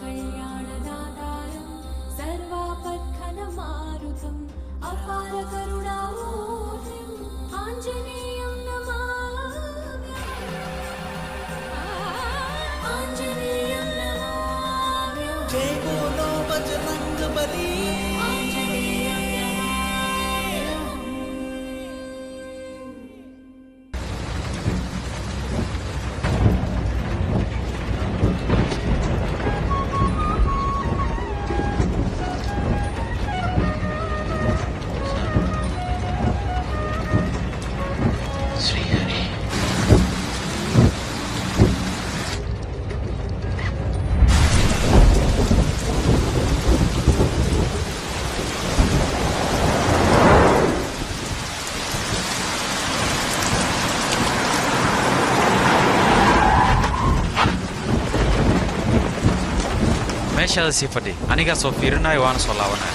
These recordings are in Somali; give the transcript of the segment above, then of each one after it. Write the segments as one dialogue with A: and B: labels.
A: कल्याणदातारं सर्वापत्खनमारुतम् अपारकरुणामूर्तिम् आञ्जनेयं नमामि आञ्जनेयं नमामि
B: जय बोलो Bajrangbali
C: meeshaada sii fadhi anigaa soo fiirinayo waana soo laabanaya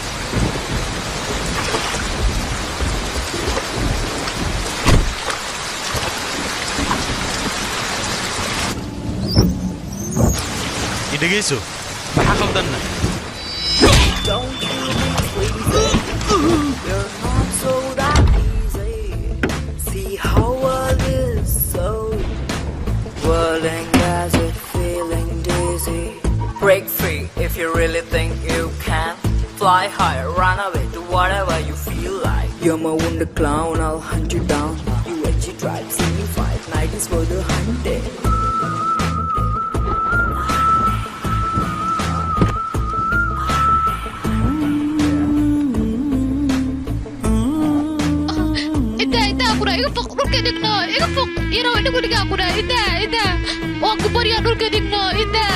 C: idhageyso maxaa qaldanna
D: Break free if you really think you can. Fly high, run away, do whatever you feel like. You're my wonder clown, I'll hunt you down. You edgy drive, see me fight, night is for the hunted.
E: Ida, aku dah ikut dulu ke dikno, ikut, iro ini aku dikau dah, ida, oh aku beri dulu ke dikno, ida,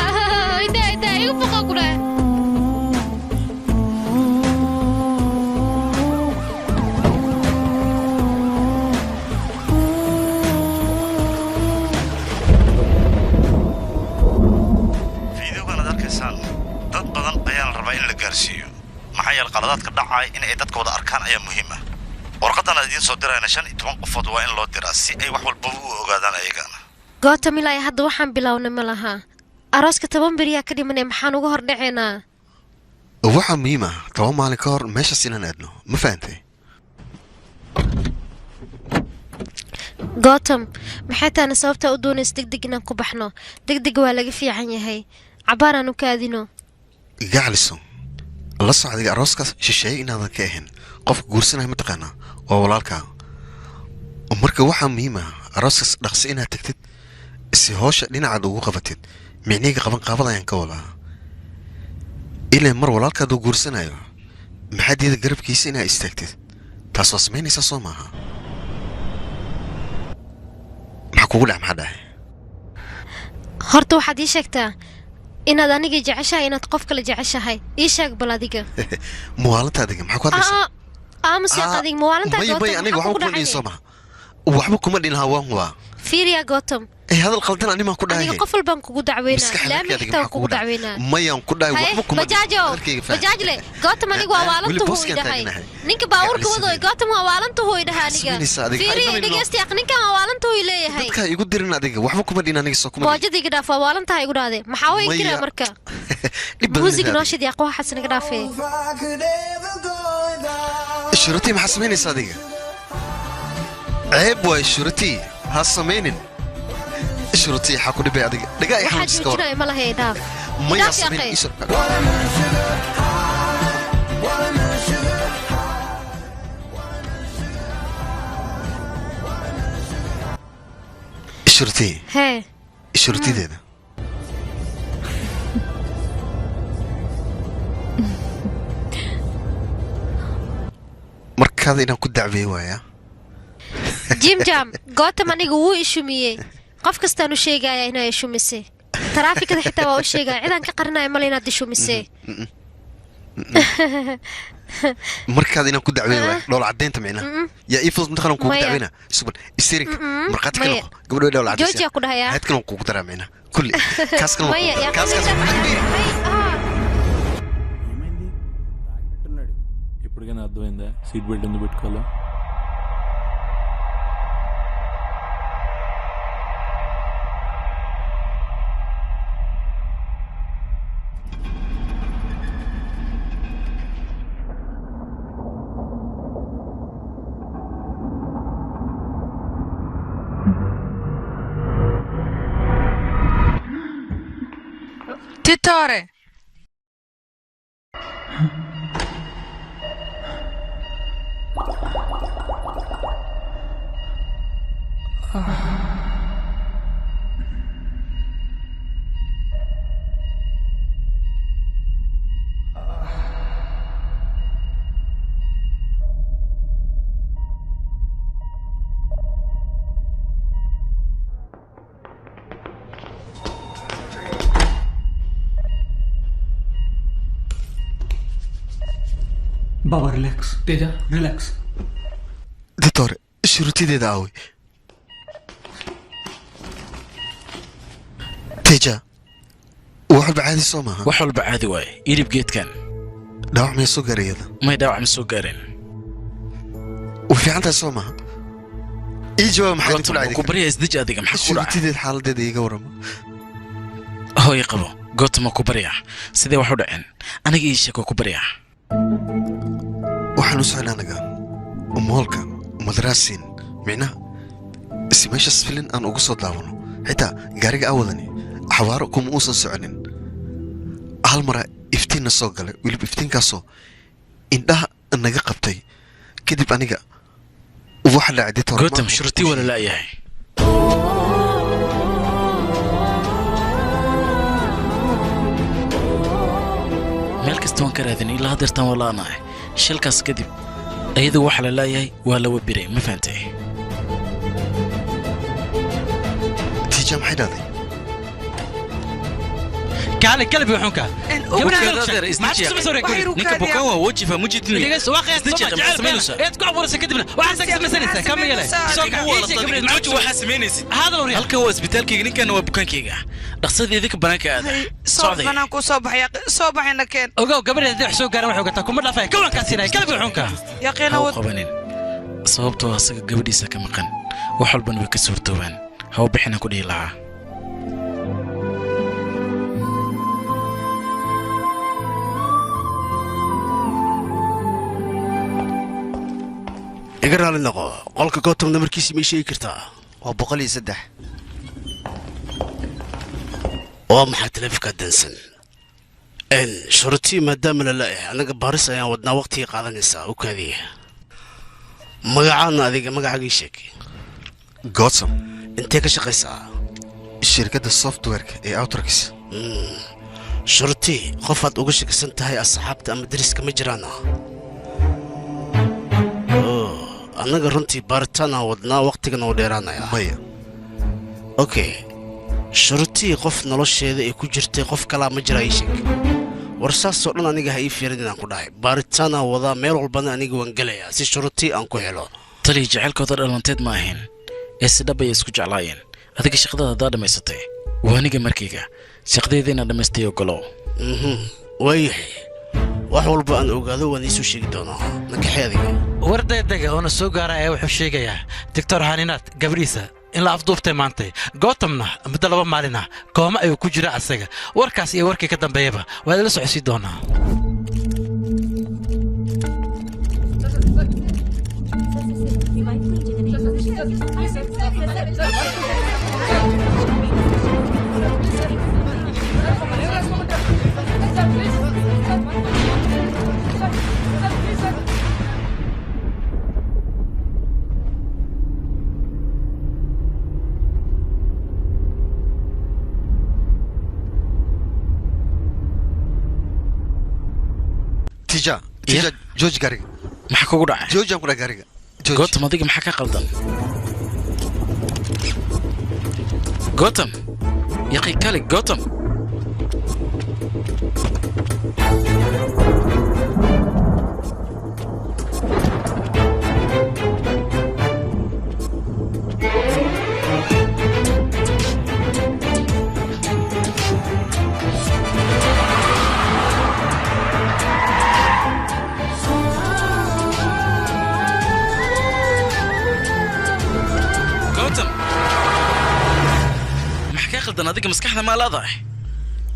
E: ikut aku dah.
F: Video kan ada kesan, dad badan ayaa la rabaa in la gaarsiiyo. Maxay qaladaadka dhacay in ay dadkooda arkaan ayaa muhiim ah. warqadan aad idin soo dirayna 15 qofood waa in loo diraa si ay wax walba u ogaadaan ayagana
G: Gotham ilaa hadda waxaan bilownay ma laha arooska 10 beri ka dhimanay maxaan uga hor dhaceynaa
H: waxa muhiim ah 10 maalin ka hor meesha sinan aadno ma fahamtay
G: Gotham maxay taana sababta u doonays degdeg inaan ku baxno degdeg waa laga fiican yahay cabaaraan u kaadino
H: gacaliso la socday arooska shisheey inaadan ka ahayn qof guursanay ma taqaana waa walaalka marka waxa muhiim ah arooska dhaqsi inaad tagtid si hawsha dhinacaad ugu qabatid micniga qaban qaabadayaan ka wada ilaa mar walaalkaad u guursanayo maxaad iyada garabkiisa inaad istaagtid taas waa sameynaysa soo maaha maxaa kugu dhac maxaa dhahay
G: horta waxaad ii sheegtaa inaad aniga jeceshahay inaad qof kale jeceshahay ii sheeg bal adiga
H: muwaalanta adiga maxaa ku hadlaysaa
G: aamus yaa qadiig muwaalanta
H: Gotham aniga waxba kuma dhihin soo maaha waxba kuma dhihin hawaan waa
G: fiiriya Gotham
H: هذا القلدان أنا ما كنا
G: أنا قفل بنك وقدع وينا لا محتوى وقدع وينا
H: ما ينقدع وحبكم
G: بجاج لي قاتم أنا قوالنته هو يدهاي نينك باور كوضو قاتم قوالنته هو يدهانيك فيري نيجستي أقنيك قوالنته هو يليه هاي
H: dadka igu dirina adiga waxba kuma dhina aniga soo kuma
G: waajid iga dhaaf qawaalanta igu dhaade maxaa way kira marka music nooshid yaa qowxa xasan iga dhaafay
H: shurati ma xasmeynaysa adiga ceeb way shurati ha sameynin شرطي حكوني بعدك دقائق
G: حاجة كده ما لها يداف
H: ما يصمين إيش شرطي
G: هي
H: شرطي ده مركز إنه كنت دعوي ويا
G: جيم جام قاتم أنا جوه إيشومية قف كستانو شيء هنا يشومسي ترافيك كذا حتى واو شيء إذا أنك قرنا مالينا دشومسي
H: مركز إنه كنت دعوي لو العدين تمعنا يا إيفوز مدخلهم كوك دعوينا سبب استيرك مرقات كلهم قبل لو العدين
G: جوجي أقول هيا
H: هات كلهم كوك درامينا كل كاس كلهم كاس
I: ఇప్పటికైనా అర్థమైందా seat belt ఎందుకు పెట్టుకోవాలా
J: Ditore.
B: Baba, relax. Teja, relax.
H: Ditore, shuruutideeda aaway. Teja, wax walba caadi soo maaha.
K: wax walba caadi waaye iilib geedkan
H: dhaawac may soo gaarayada.
K: may dhaawac ma soo gaareen
H: u fiicantahay soo maaha. ii jawaab maxay ku dhacday?
K: ku bariya isdij adiga maxaa ku dhacay
H: shuruutideed xaaladeeda iiga warama.
K: hooy qabo gootama ku bariya sidee wax u dhaceen aniga ii sheeko ku bariya
H: waxaan u socnaa anaga moolka madraasiin micnaha si meeshaas filin aan ugu soo daawano xitaa gaariga awadani xawaaro kuma uusan soconin hal mara iftiinna soo galay weliba iftiinkaasoo indhaha naga qabtay kadib aniga waxa dhacay Ditore
K: gootam shurti wala la yahay meel kasta waan ka raadin ilaa hadeertaan walaanahay shilkaas kadib ayadu waxa la leeyahay waa la wabiray ma fahantay
H: tijaam maxay dhacday
L: كالي كلب يحونك
K: ninka bukaan waa wajifa mujidin halkan waa isbitaalkayga ninkan waa bukaankayga dhaqsadii idinka banaanka aada socday
J: banaanku soo baxay soo baxayna keen
L: ogow gabadheeda dix soo gaaran waxay gataa kuma dhaafay kawankaa siinay kalbi xunka
J: yaqiina
K: wad qabanin sababtoo asaga gabadhiisa ka maqan wax walbana way ka suurtoobaan haw bixina ku dhihi lahaa
M: iga raali noqo qolka gootam namarkiisa ma sheegi kartaa
H: waa 103
M: waa maxaa taleefanka dansan shurtii maadaama la leeyahay anaga baaris ayaan wadnaa waqtiga qaadanaysaa u kaadiya magacaana adiga magacaagii sheeg
H: gootam
M: intee ka shaqaysaa
H: shirkadda softwareka ee Outrix
M: shurtii qofaad uga shakisan tahay asxaabta ama dariska ma jiraana annaga runtii baaritaan aan wadnaa waqtigan oo dheeraanaya
H: maya
M: okay shurtii qof nolosheeda ay ku jirtay qof kalaa ma jira ii sheeg war saasoo dhan aniga ha ii fiirin inaan ku dhahay baaritaan aan wadaa meel walbana aniga waan gelayaa si shurtii aan ku helo
K: tali jacaylkooda dhalanteed ma ahayn ee si dhab ay isku jeclaayeen adiga shaqadada haddaa dhammaysatay waa aniga markayga shaqadeeda inaan dhammaystay ogolow
M: waayahay wax walba aan ogaado waan iisoo sheegi doonaa nakaxay adiga
L: wardaydaga oona soo gaara ayaa wuxuu sheegayaa doctor haninaad gabadhiisa in la afduubtay maantay gootamna muddo 2 maalin ah kooma ayuu ku jira asaga warkaas iyo warkii ka dambeeyaba waa la socodsiin doonaa
H: تيجا جوج قاريga
K: maxaa kugu dhacay
H: joojaan ku gaariga
K: gootam adiga maxaa ka qaldan gootam yaqi kale gootam qaldan adiga maskaxda ma laadahay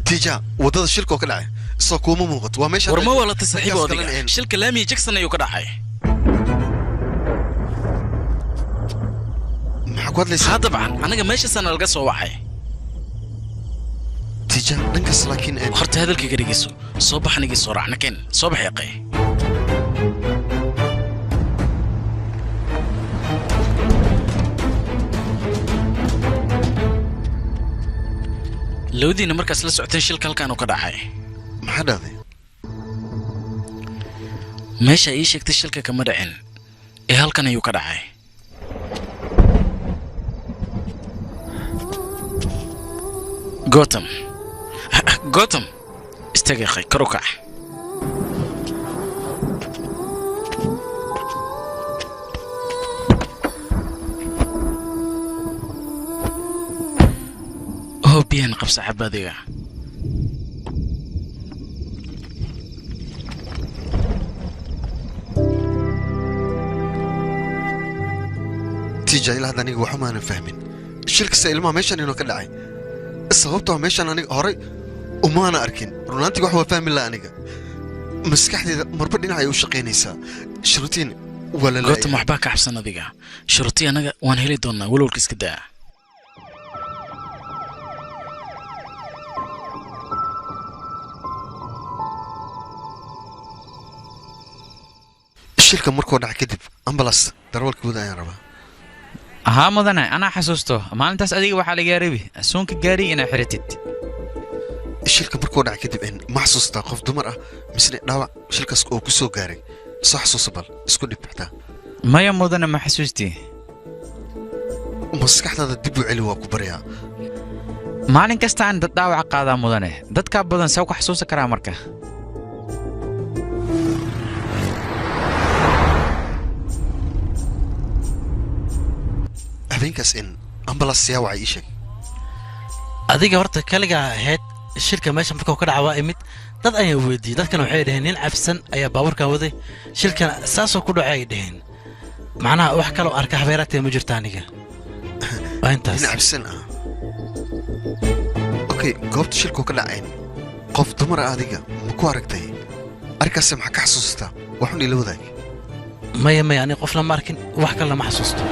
H: tija wadada shilka oo ka dhacay soo kuma muuqato waa meesha
K: warma wala tasaxiib adiga shilka laamiga Jackson ayuu ka dhacay maxaa ku hadlaysaa dabcan anaga meesha sana laga soo wacay
H: tijaab dhankaas laakiin
K: horta hadalkayga dhegeyso soo bax anigii soo raacna keen soo bax yaqay lowdiina markaas la socoteen shilka halkaan uu ka dhacay
H: maxaa dhacday
K: meesha ii sheegtay shilka kama dhicin ee halkan ayuu ka dhacay gotham istaag yaqay kor u kac biyan qabsa xabadiga
H: tiija ilaa hadda aniga waxba maanan fahmin shilkasta ilmaha meeshan inuu ka dhacay sababtoo meeshan aniga horay umaana arkin runaantii wax waa fahmi laha aniga maskaxdeeda marba dhinac ay u shaqaynaysaa shuruutiin waa la
K: gotham waxbaa ka xabsan adiga shuruutii anaga waan heli doonaa walowlka iska daa
H: shilka markuu dhaca kadib ambulance darwalkooda ayaan rabaa
C: haa mudane anaa xasuusto maalintaas adiga waxaa lagaa rabi suunka gaari inaa xiratid
H: shilka markuu dhaca kadib ma xasuustaa qof dumar ah misne dhaawac shilkaas oo ku soo gaaray soo xasuusa bal isku dhib xitaa
C: maya mudane ma xasuustii
H: maskaxdaada dib u celi waa ku baryaa
C: maalin kasta aan dad dhaawaca qaadaa mudane dadkaa badan see ku xasuusa karaa marka
H: habeenkaas ambulance yaa wacay ii sheeg
L: adiga horta kaligaa ahayd shilka meesha markuu ka dhaca waa imid dad ayaan weydiiyey dadkan waxay dhaheen nin cabsan ayaa baabuurkan waday shilkan saasoo ku dhacay ay dhaheen macnaha wax kaloo arka habeeraatee ma jirta aniga waa intaas
H: nin cabsan ah okay goobta shilkuu ka dhacayn qof dumar ah adiga ma ku aragtay arkaase maxaa ka xasuustaa waxun ila wadaag
L: maya ani qof lama arkin wax kale lama xasuusto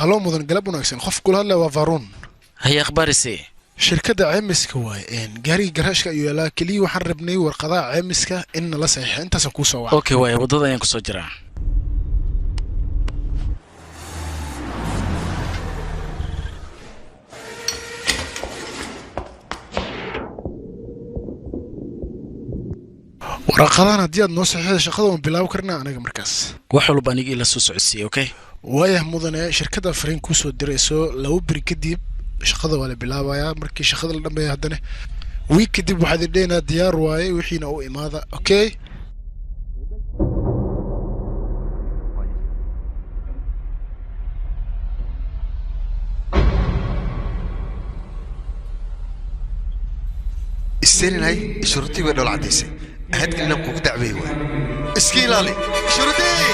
N: halo mudan galab wanaagsan qof kula hadlaya waa faruun
K: haya akhbaarisee
N: shirkadda caymiska waaye gaarigii garaashka ayuu yaalaa keliya waxaan rabnay warqadaha caymiska in nala saxiixa intaasa kuu soo waca
K: okay waaye waddada ayaan ku soo jiraa
N: waraqadahan haddii aad noo saxiixda shaqada waan bilaabi karnaa anaga markaas
K: wax walba aniga ila soo socodsiiyey okay
N: waayah mudane shirkadda fariin kuu soo dirayso 2 biri kadib shaqada waa la bilaabayaa markii shaqada la dhammeeya haddana wiig kadib waxaad idhaynaa diyaar waaye wixiina u imaada okay
H: isterinay shuruutii way dhol cadaysay ahadkalina kugu dacweey waa iska ilaali shuruutii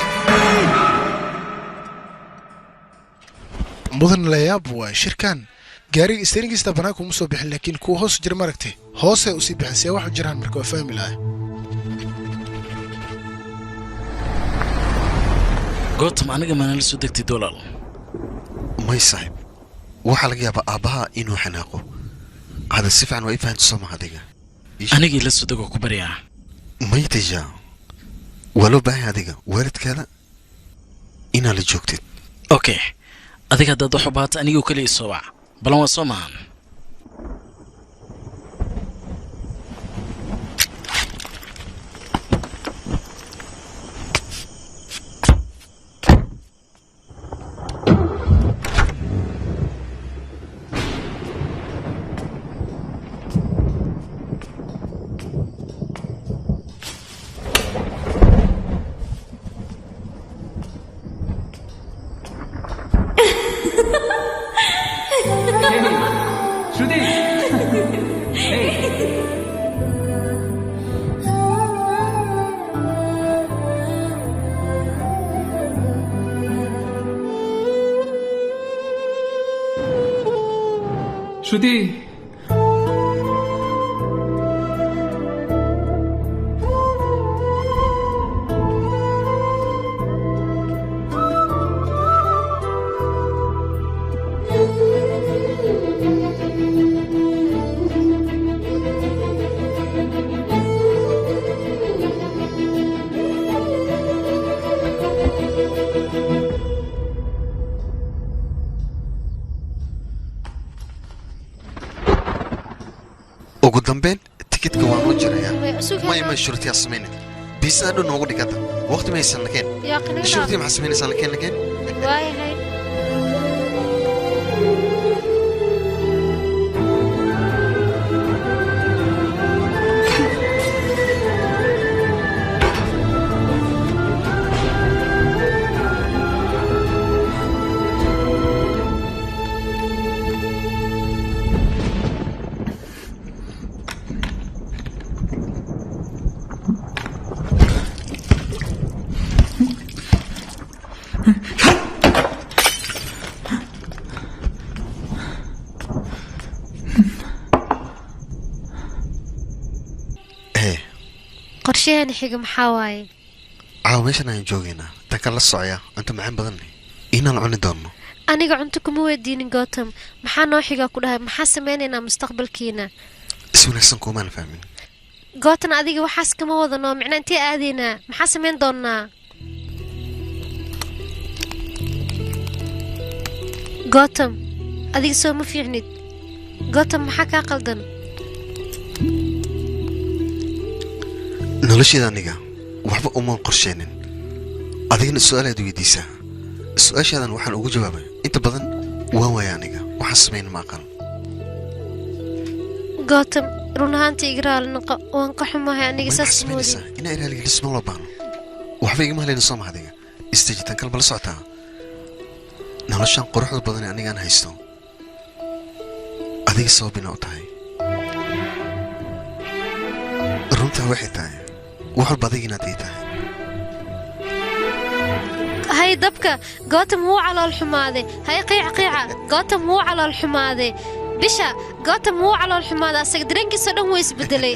N: mudan la yaab waay shirkan gaariga isteringiista banaanka uma soo bixin laakiin kuwa hoos jira maragtay hoosay usii bixin see wax jiraan marka waa fahmi lahay
K: gotham aniga maana la soo degtay dolaal
H: may saaxiib waxaa laga yaabaa aabbaha inuu xanaaqo هذا السيف عن وقف عند سوما هذيك
K: أنا جي لسه دقوا كبريا
H: ما يتجا ولو باهي هذيك وارد كذا إنا اللي جوكتت
K: أوكي هذيك هذا ضحبات أنا جو كلي الصواع بلون صومان
B: Shruti
H: dambeyn tikidka waan u jirayaa
G: Suuq
H: maya ma shurtiyaa samaynin biisaa dhow noogu dhigada waqti ma haysan lakeen
G: yaa qanina
H: shurtiya maxaa samaynaysaa lakeen
G: waayahay qorshaheena xiga maxaa waaye
H: caawa meeshan ayaan joogaynaa tan kala socaya cunto macaan badan inaan cuni doonno
G: aniga cunto kuma weydiinin gootam maxaa noo xigaa ku dhahay maxaa samaynaynaa mustaqbalkiina
H: is wanaagsan kuumaan fahmin
G: gootan adiga waxaas kama wadano micnaa intee aadaynaa maxaa samayn doonnaa gootam adiga soo ma fiicnid gootam maxaa kaa qaldan
H: nolosheeda aniga waxba umaan qorsheenin adigana su-aalaad weydiisaa su-aashaadan waxaan ugu jawaabay inta badan waan waaya aniga waxaan samayn ma aqaan
G: gootam run ahaantii iga raali noqo waan ka xumahay aniga saas moodi
H: inaa ilaaligeliso ma loo baahno waxba igama halayna soo maha adiga istajitan kalma la socotaa noloshan quruxda badan ee anigaan haysto adiga sababina u tahay runtaa waxay tahay wax walba adiga inaad ii tahay
G: hay dabka gootam wuu calool xumaaday hay qiica gootam wuu calool xumaaday bisha gootam wuu calool xumaaday asaga dareenkiisa dhan way isbedelay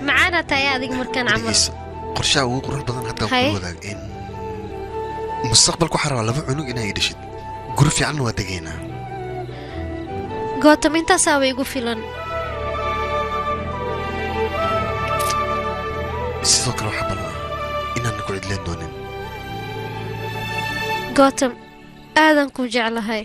G: macaana tahay adiga markaan camal
H: qorshaha ugu qurux badan hadda ku wadaag in mustaqbalku waxaa rabaa laba cunug inay dhashid guri fiicanna waa degaynaa
G: gootam intaasaaba igu filan
H: sidoo kale waxaa ballan inaanna ku cidleen doonin
G: gootam aadan ku jeclahay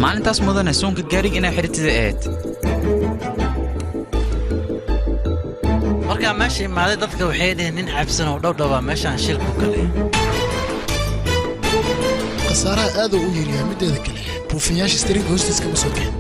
C: maalintaas mudane suunka gaariga inay xidhitida ahayd
L: markaa meesha imaaday dadka waxay dhaheen nin cabsan oo dhowdhowaa meeshaan shil ku galay
N: khasaaraha aad u yaryahay mideeda kale buufiyaasha stariinka hoostiis kama soo bixin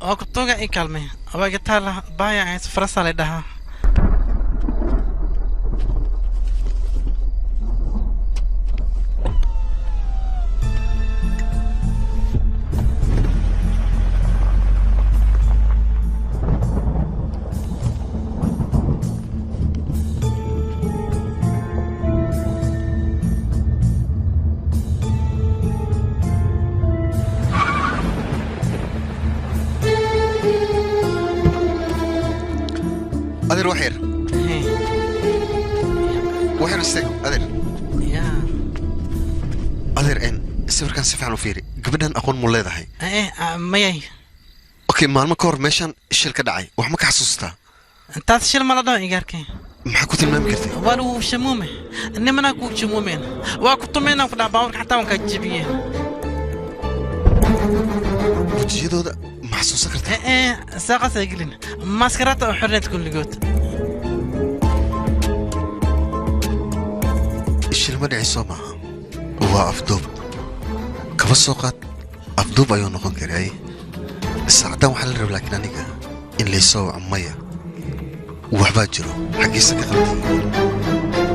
L: waa kutoga i kaalmay abagataala baaya ays farasa la dhahaa
H: adeer wax yar waxaan istag adeer adeer en sawirkan si fiican u fiiri gabadhan aqoon mu leedahay
L: mayay
H: okay maalmo ka hor meeshan shil ka dhacay wax ma ka xasuustaa
L: intaad shil ma la dhaho igaarkay
H: maxaa ku tilmaami kartay
L: waan uu shamuume nimana ku shamuumeen waa ku tumeenaa ku dhaha baawarka xataa waan ka jebiyeen
H: wejiyadooda ma xasuusan kartaa
L: saaqas ay gelin maskaraadta oo xorneed kulligood
H: shil ma dhicayso maaha waa afduub kaba soo qaad afduub ayuu noqon karay saacaddan waxaa la raba laakiin aniga in laysoo waco maya waxbaa jiro xaggiisa ka qaldan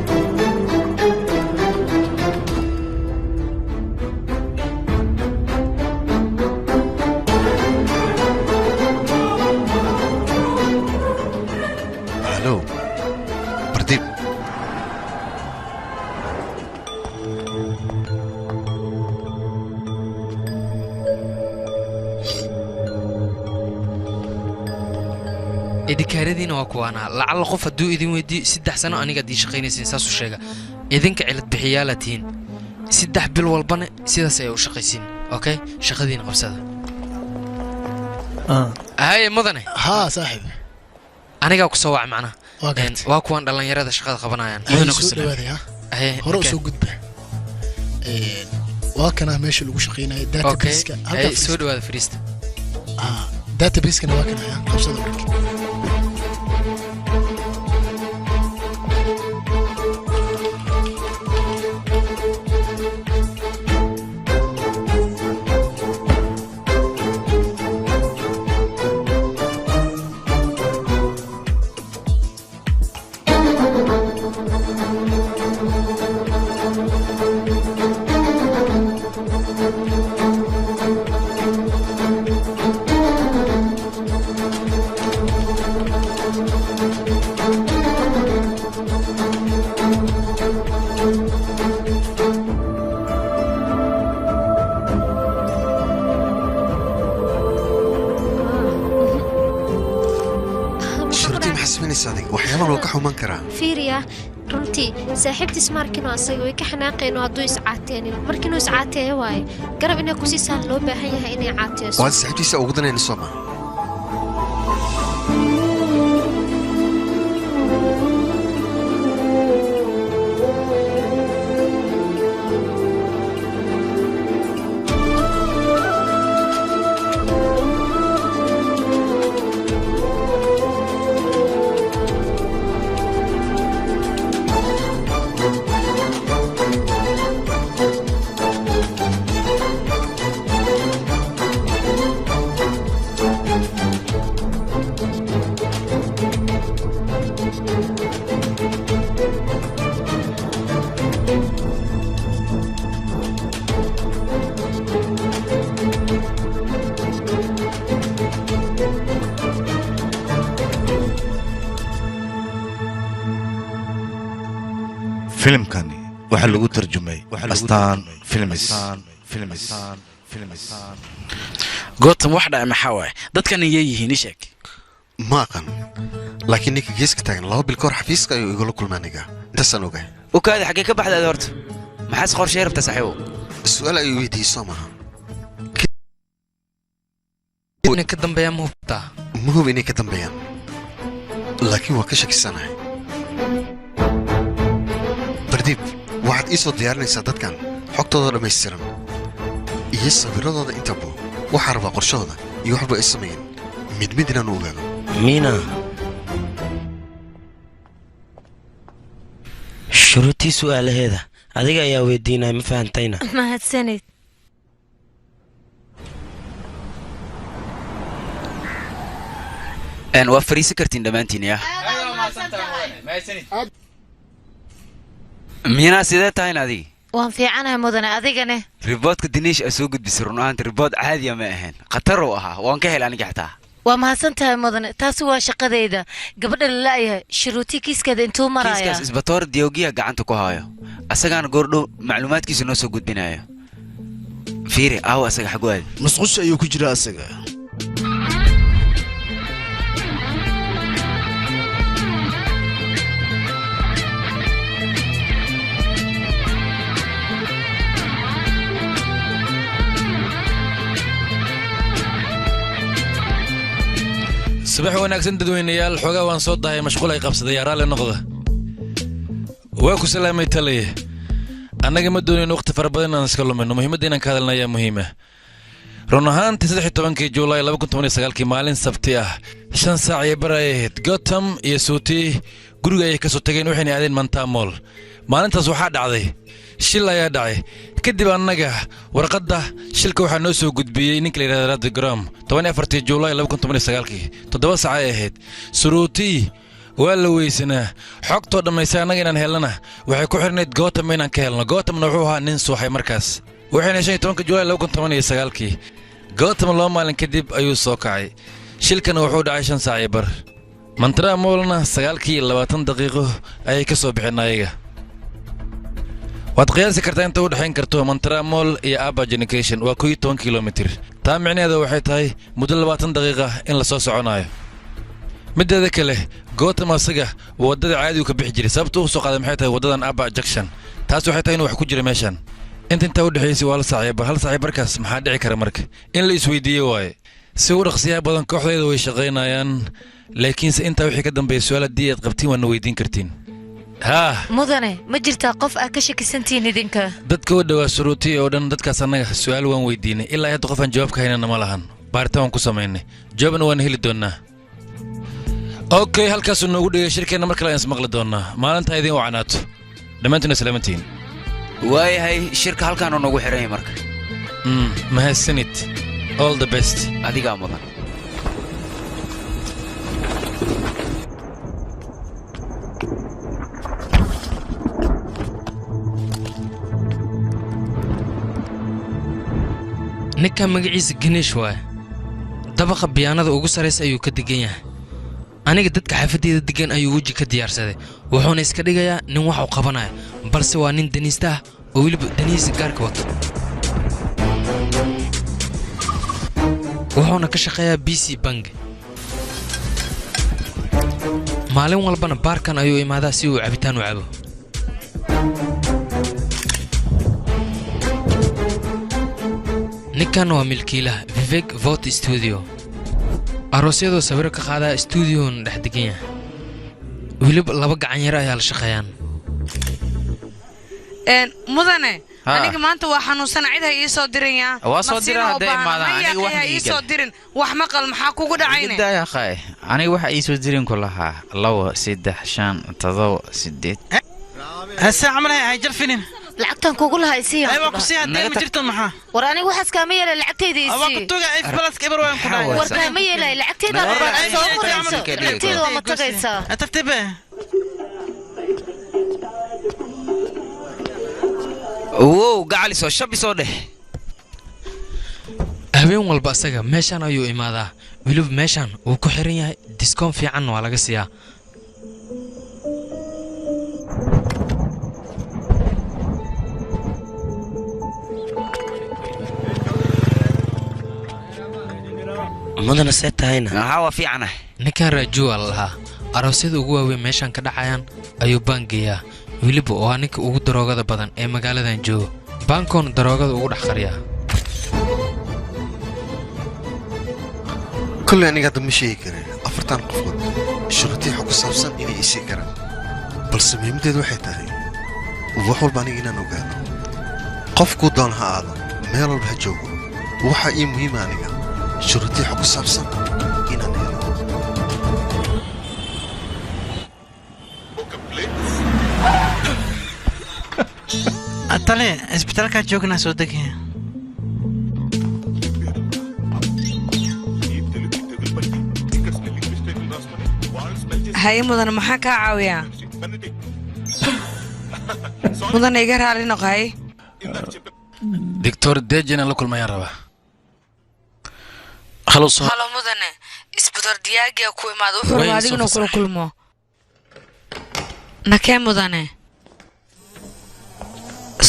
H: halo bardiib
B: idinkaaradiina waa kuwaana lacalla qof hadduu idin weydiiyo 3 sano anigaad ii shaqaynaysiin saasuu sheega idinka cilad bixiyaala tihiin 3 bil walbana sidaas ayay u shaqaysiin okay shaqadiina qabsada haye mudane
N: haa saaxiib
B: anigaa ku soo wac macnaha waa kuwan dhallinyarada shaqada qabanayaan mudane ku
N: dhawaadaya hore u soo gudba waa kana meesha lagu shaqaynayo database-ka
B: halka soo dhawaada fariista
N: database-kana waa kana qabsada warka
G: fiiriya runtii saaxiibtiis markinu asaga way ka xanaaqeen oo hadduu iscaateenin markiinuu iscaateeyo waaye garab inay ku siisaan loo baahan yahay inay caateyso
H: waad saaxiibtiisa ugu danayna sooma
F: filimkani waxaa lagu tarjumay astaan
K: gootan wax dhaca maxaa waaye dadkan iyay yihiin ii sheeg
H: ma aqan laakiin ninka geeska taagan 2 bil ka hor xafiiska ayuu igula kulmaa aniga intaasaan ogahay
O: ukaadi xaggee ka baxdaad horta maxaas qorshee rabta saxiibo
H: su'aal ayuu weydiiyey soo maaha
B: inay ka dambeeyaan ma hubtaa
H: ma hub inay ka dambeeyaan laakiin waa ka shakisanahay bardiib waxaad ii soo diyaarinaysaa dadkan xogtooda dhammaystiran iyo sawiradooda intaba waxaa rabaa qorshahooda iyo waxba ay sameeyeen mid inaan u ogaado
P: miina shuruutii su'aalaheeda adiga ayaa weydiinaya ma fahantayna
G: mahadsanid
O: waa fariisan kartiin dhammaantiin yaa miinaa sidee tahayn adigi
Q: waan fiicanahay mudane adigane
O: riboodka diniish aa soo gudbisay run ahaanta ribood caadiya ma ahayn khatar uu ahaa waan ka helay aniga xataa
Q: waa mahadsan tahay mudane taasi waa shaqadayda gabadha la la'yahay shuruutii kiiskeeda intuu maraya
O: kiiskaas isbatoor diyoogiya gacanta ku haayo asagaana goordhow macluumaadkiisa noo soo gudbinayo fiiri aawo asaga xagu aadi
M: masqusha ayuu ku jiraa asaga
R: subax wanaagsan dadweynayaal xoogaa waan soo dahay mashquul ay qabsaday raalli noqda waa ku salaamay taliye annaga ma doonayn waqti fara badan inaan iska lumino muhiimadda inaan ka hadalna ayaa muhiima run ahaantii 13 Juulaay 2019 maalin sabti ah 5 saac iyo bar ay ahayd Gotham iyo Suuti guriga ay ka soo tageen waxayna aadeen Manta Mall maalintaas waxaa dhacday shil ayaa dhacay kadib annaga warqadda shilka waxaa noo soo gudbiyey ninka la yiraahdo Radigram 14 Juulaay 2019 7 saac ay ahayd Suruuti waa la weysanaa xogtoo dhammaysay annaga inaan helnana waxay ku xirnayd Gotham inaan ka helno Gothamna wuxuu ahaa nin suuxay markaas waxayna 15 Juulaay 2019 Gotham loo maalin kadib ayuu soo kacay shilkana wuxuu dhacay 5 saac iyo bar Manta Mallna 9:20 daqiiqo ayay ka soo bixin ayaga waad qiyaasi kartaa inta u dhaxayn karto Manta Mall iyo Aba Junction waa 10 kilomitir taa micnaheedu waxay tahay muddo 20 daqiiqo in la soo soconayo mideeda kale Gotham asaga wadada caadi uu ka bixi jiray sababtoo uu soo qaaday maxay tahay wadadan Aba Junction taas waxay tahay inuu wax ku jiro meeshan inta u dhaxaysay waa la saaxiib hal saaxiibarkaas maxaa dhici kara marka in la isweydiiyo waay si uu dhaqsiyaa badan kooxdeeda way shaqeynayaan laakiin inta wixii ka dambeeyay su'aal diyaad qabtiin waan weydiin kartiin
Q: mudane ma jirtaa qof aad ka shakisantiin idinka
R: dadka u dhawaa Suruuti oo dhan dadkaas annaga su'aal waan weydiinay ilaa hadda qof aan jawaab ka haynana ma lahan baaritaan ku sameynay jawaabna waan heli doonaa okay halkaas noogu dhigay shirkeena markale aan ismaqli doonaa maalinta idin wacanaato dhamaantina salaamantiin
O: waayahay shirka halkaan noogu xiran marka
R: mahadsanid all the best
O: adiga mudan
B: ninka magaciisa Ganesh waay dabaqa biyaanada ugu sareysa ayuu ka degan yahay aniga dadka xafadeeda degan ayuu waji ka diyaarsaday wuxuuna iska dhigayaa nin wax uu qabanayo balse waa nin daniista ah oo waliba daniisa gaarka wato wuxuuna ka shaqeeyaa BC Bank maalin walbana baarkan ayuu imaadaa si uu cabitaan u cabo ninkan waa milkiilaha Vivek Vote Studio aroosyadoo sawir ka qaadaa studio-na dhex degan yahay waliba laba gacan yar ayaa la shaqeeyaan
J: mudane aniga maanta waa xanuunsan cid hay ii soo diraya
C: waa soo diraa haday imaadaan aniga wax
J: ii soo dirin wax maqal maxaa kugu dhacayne
C: yaa akhay aniga waxa ii soo dirin ku lahaa 2 3 5 7 8
L: hasa amray ay jarfinin
Q: lacagtan kugu lahaa isii
L: aywa ku sii haday ma jirto maxaa
Q: war aniga waxaas kaama yeelay lacagtayda isii
L: aba ku tuga ay balas kibar waan ku dhaay
Q: war kaama yeelay lacagtayda lacagtayda waa matagaysaa
L: ataftibe
O: wow gaali soo shabi soo dheh
B: habeen walba asaga meeshan ayuu imaadaa waliba meeshan uu ku xiran yahay discount fiican waa laga siiyaa
P: mudana seetahayna
O: waa fiicana
B: ninkan Raju allaha aroosyada ugu waaweyn meeshan ka dhacayaan ayuu bangiyaa waliba waa ninka ugu daroogada badan ee magaaladan jooga bankon daroogada ugu dhex qariya
H: kulli aniga hadda ma sheegi karin afartan qofood shuruutii xog ku saabsan inay isii karaan balse muhiimadeedu waxay tahay wax walba aniga inaan ogaano qofku doon ha aado meel walba ha joogo waxa ii muhiima aniga shuruutii xog ku saabsan inaan helo
L: atale isbitaalka joogna soo degay
J: hay mudan maxaa ka caawiyaa mudan iga raali noqay
R: Dr. Dejana la kulmayaan raba
J: halo mudane isbitaal diyaaga ku imaado wuxuu adiguna kula kulmo nakee mudane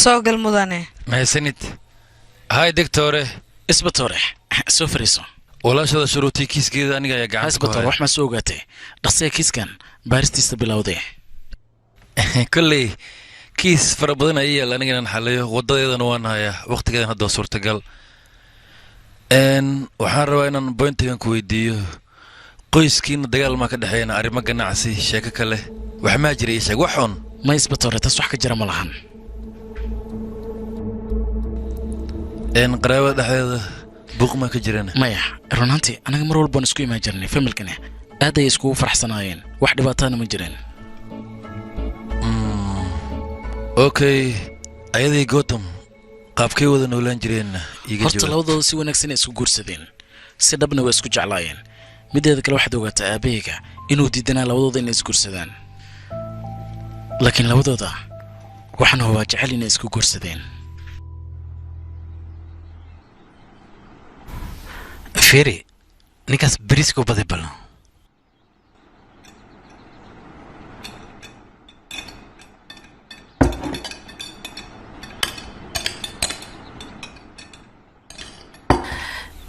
J: soo gal mudane
R: mahadsanid hay doctore
K: isbitore soo fariiso
R: walaashada shuruutii kiiskeeda aniga ayaa gacan
K: isbitore wax ma soo ogaatay dhaqsiga kiiskan baaristiisa bilowday
R: kulley kiis fara badan ayay yaal aniga inaan xaliyo wadadeedana waan hayaa waqtigeedan hadda suurtagal waxaan rabaa inaan bointigan ku weydiiyo qoyskiina dagaal ma ka dhexeeyna arrimo ganacsi sheeko kale wax ma jira ii sheeg wax xun
K: ma isbatoore taas wax ka jira ma lahan
R: qaraabada dhexdeeda buuq ma ka jirana
K: maya runantii anaga mar walba isku imaan jirnay familkana aad ay iskugu faraxsanaayeen wax dhibaatana ma jireen
R: okay ayadii Gotham qaabkay wada noolaan jireen iga jiro
K: horta labadooda si wanaagsan ay isku guursadeen si dhabna way isku jeclaayeen mideeda kale waxaad ogaataa aabahayga inuu diidanaa labadooda inay isguursadaan laakiin labadooda waxaan hubaa jecel inay isku guursadeen
L: Firi ninkaas bariiska u baday bal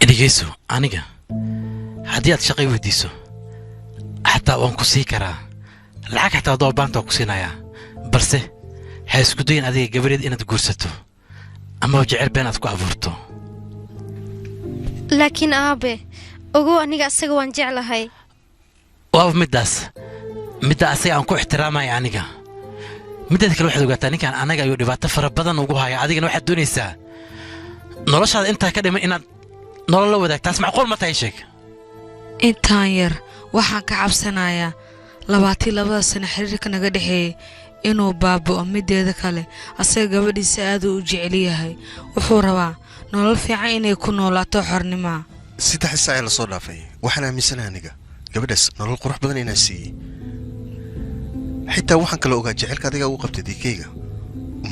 L: dhegeyso aniga haddii aad shaqay weydiiso xataa waan ku sii karaa lacag xataa haddoo baanta waan ku siinayaa balse ha isku dayin adiga gabareed inaad guursato ama jecel been aad ku abuurto
G: laakiin aabe ogow aniga asaga waan jeclahay
L: waa midda asaga aan ku ixtiraamaya aniga mideeda kale waxaad ogaataa ninkan anaga ayuu dhibaato fara badan ugu haya adigana waxaad doonaysaa noloshaada intaa ka dhiman inaad nolol la wadaagtaas macquul ma tahay sheeg
J: intaan yar waxaan ka cabsanayaa 22 sano xiriirka naga dhexeeyay inuu baaba'o mideeda kale asaga gabadhiisa aad u jecel yahay wuxuu rabaa nolol fiican inay ku noolaato xornimo
H: 3 saac la soo dhaafay waxaan aaminsanahay aniga gabadhaas nolol qurux badan inay siiyay xitaa waxaan kala ogaa jecelka adiga uu qabtay diikayga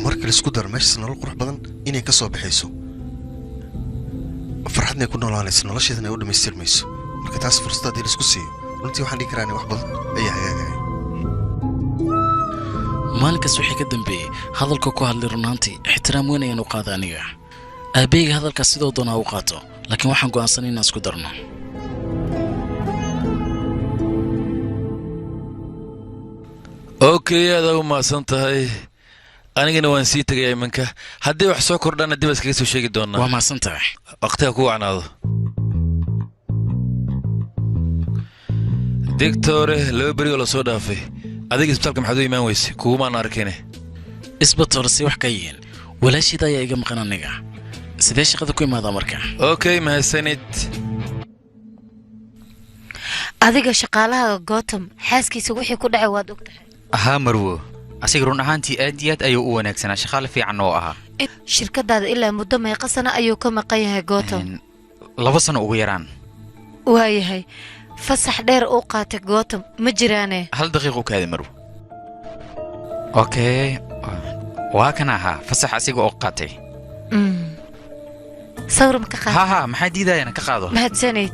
H: marka la isku daro meesha nolol qurux badan inay ka soo baxayso farxadna ku noolaanayso nolosheedana u dhameystirmayso marka taas fursad la isku siiyo runtii waxaan dhigi karaa wax badan ayaa hagaagay
K: maalinkaas wixii ka dambeeyay hadalka ku hadlay runaantii ixtiraam weyn ayaan u qaaday aniga aabeyga hadalkaas sidoo doonaa u qaato laakiin waxaan go'aansanay inaan isku darno
R: okay aad u maasan tahay anigana waan sii tagay imanka haddii wax soo kordhana dib iskaga soo sheegi doonaa
K: waa maasan tahay
R: waqtiga ku wacnaado digtore laba beri oo la soo dhaafay adiga isbitaalka maxaad u imaan weyse kugumaan arkine
K: isbitaal si wax ka yihiin walaashida ayaa iga maqan aniga sidee shaqada ku imaadaa marka
R: okay mahadsanid
Q: adiga shaqaalaha Gotham xaaskiisa wixii ku dhacay waad ogtahay
O: ها مرو asiga run ahaantii aad iyo aad ayuu u wanaagsanaa shaqaale fiican oo ahaa
Q: shirkadaada ilaa muddo meeqa sano ayuu ka maqan yahay Gotham
O: 2 sano ugu yaraan
Q: waayahay fasax dheer uu qaatay Gotham ma jiraane
O: hal daqiiqo kaadi marwo okay waa kana ahaa fasax asiga oo qaatay
Q: sawir ma ka qaado
O: ha maxaa diidayana ka qaado
Q: mahadsanid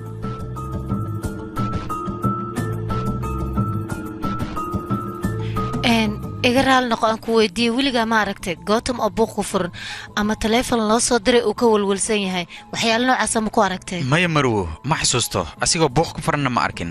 Q: iga raal noqo aan ku weydiiyey weligaa ma aragtay Gotham oo buuq ku furan ama taleefon loo soo diray uu ka walwalsan yahay waxyaalo noocaas ma ku aragtay
O: maya marwo ma xasuusto asigoo buuq ku furanna ma arkin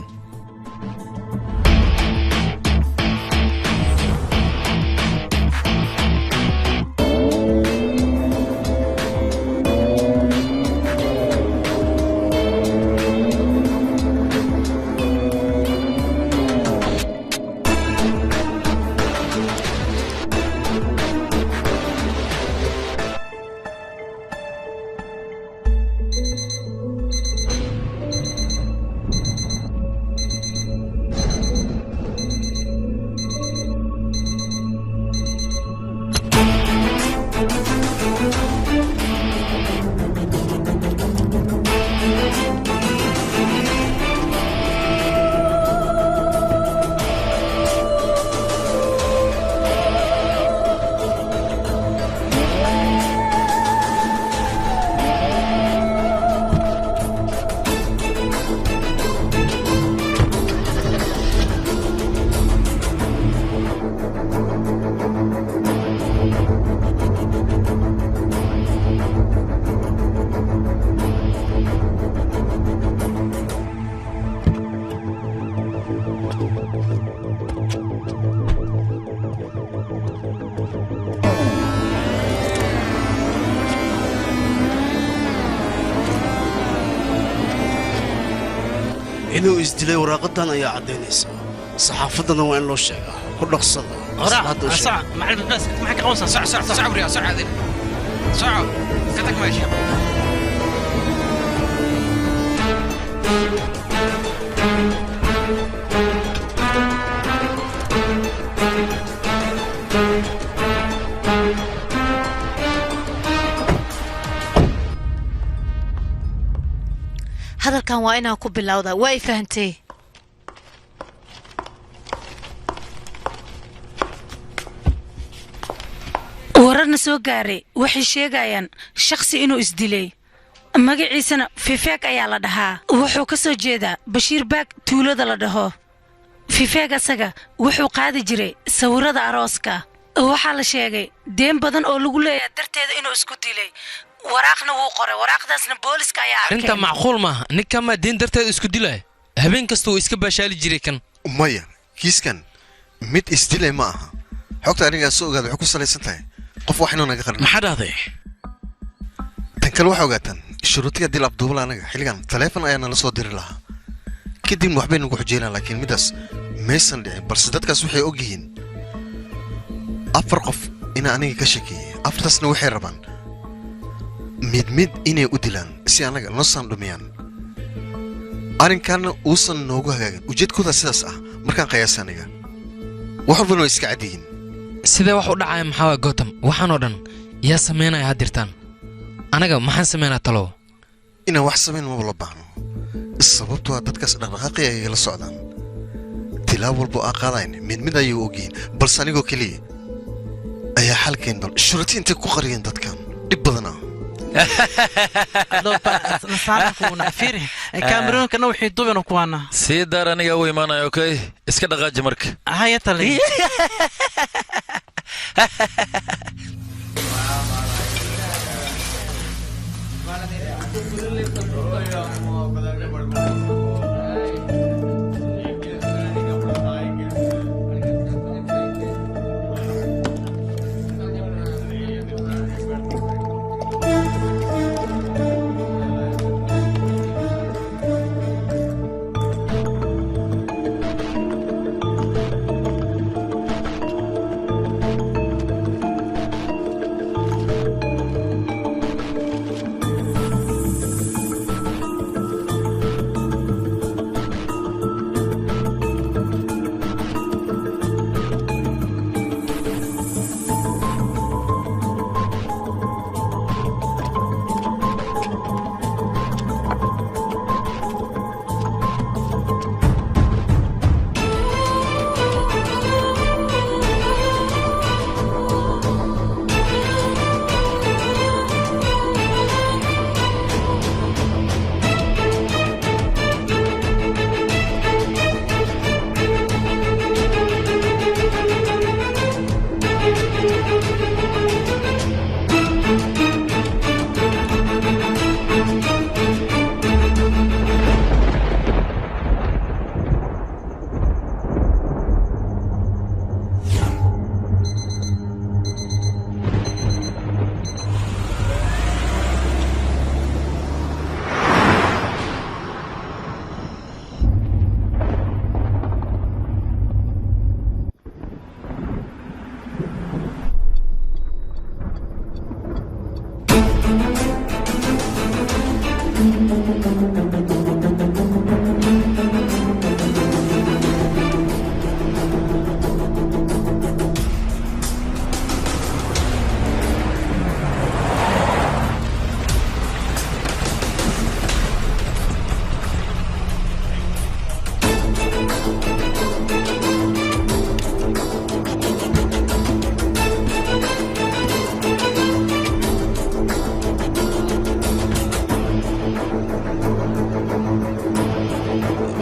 M: inuu isdilay waraaqadan ayaa caddaynaysa saxaafaddana waa in loo sheegaa ku dhaqsada
L: صعب مع البس معك قوس صعب صعب صعب يا صعب هذه صعب كتك ماشي
Q: hadalkan waa inaan ku bilowda waa ay fahantay
S: wararna soo gaaray waxay sheegayaan shakhsi inuu isdilay magaciisana fifeeg ayaa la dhahaa wuxuu ka soo jeedaa bashiir baag tuulada la dhaho fifeeg asaga wuxuu qaadi jiray sawirada arooska waxaa la sheegay deen badan oo lagu leeyahay darteeda inuu isku dilay waraaqna wuu qoray waraaqdaasna booliska ayaa arkay
B: arrinta macquul maaha ninkan maa diin darteeda isku dilaya habeen kasta wuu iska baashaali jiray kan
H: maya kiiskan mid isdilay ma aha xogta anigaa soo ogaada waxay ku salaysan tahay qof wax inuu naga qarin
K: maxaa dhahday
H: tan kale waxaa ogaataan shuruutiga dil abduubala anaga xilligan taleefon ayaa nala soo diri lahaa kadibna waxbay nagu xujeynaan laakiin middaas maysan dhicin balse dadkaas waxay og yihiin 4 qof inaa aniga ka shakeeyey 4taasna waxay rabaan mid inay u dilaan si anaga noo saandhumiyaan arrinkaana uusan noogu hagaagin ujeedkooda sidaas ah markaan qiyaasa aniga wax walbana way iska cadyihiin
B: sidee wax u dhacaya maxaa waay gotham waxaanoo dhan yaa samaynaya haddirtaan anaga maxaan samaynaa talow
H: inaan wax samayn maba la baahno sababtoo ah dadkaas dhaqdhaqaaqi ay la socdaan tilaab walbo aa qaadayn mid ayay ogyihiin balse anigoo keliya ayaa xalkeen bal shuruuti intay ku qariyeen dadkan dhib badana
L: كاميرونكنا وحي دوبنا كوانا
R: sii daar aniga u imaanaya okay iska dhaqaaji marka
L: هيا تلي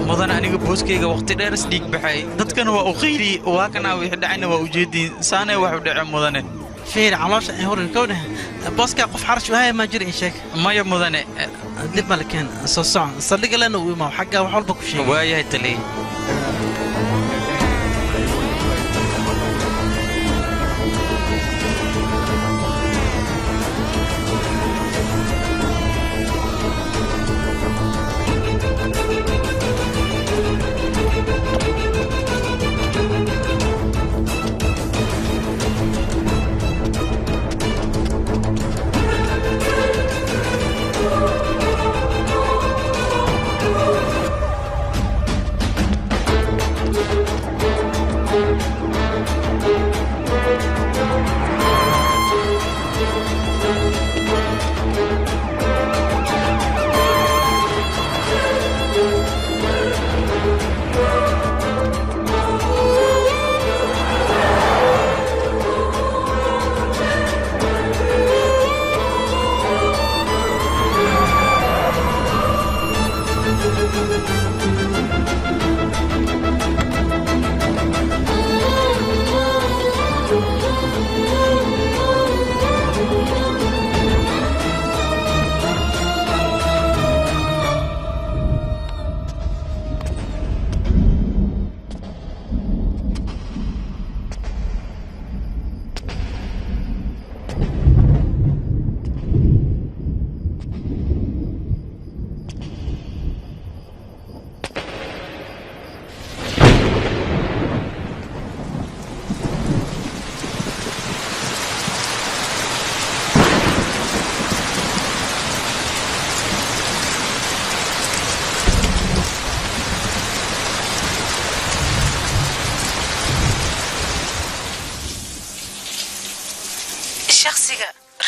C: mudan aniga booskeyga waqti dheer isdhiig baxay dadkana waa u qiiri waa kana wixii dhacayna waa ujeediin saanay wax u dhace mudane
L: فير علوش هورن كونه بوسكا قف حرش وهاي ما جري شيك
C: maya mudane
L: دب مالكين صصع صدق لنا وما حقه وحول بكو شيء
C: waayahay tali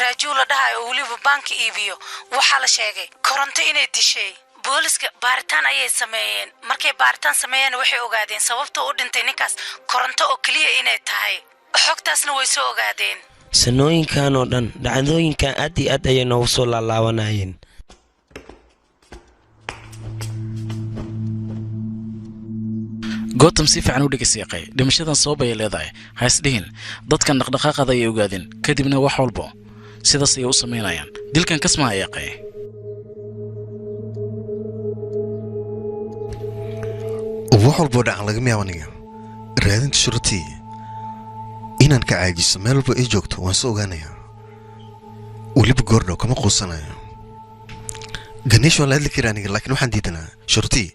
S: raajuu la dhahayo oo weliba baanka iibiyo waxaa la sheegay koronto inay dishay booliska baaritaan ayay sameeyeen markay baaritaan sameeyeen waxay ogaadeen sababta u dhintay ninkaas koronto oo keliya inay tahay xogtaasna way soo ogaadeen
P: sanooyinkan oo dhan dhacdooyinkan aad iyo aad ayay noogu soo laalaabanayeen
K: gootam si fiican u dhegeysiiqay dhimashadan sabab ayay leedahay ha isdhihin dadkan dhaqdhaqaaqada ayay ogaadeen kadibna wax walbo sidaas ayay u samaynayaan dilkan kasma ayaqay
H: wax walboo dhacan lagama yaabo aniga raadinta shurutii inaan ka caajiso meel walba ay joogto waan soo ogaanayaa weliba goordhow kama quusanayo ganeesh waan la hadli kara aniga laakiin waxaan diidanaa shurutii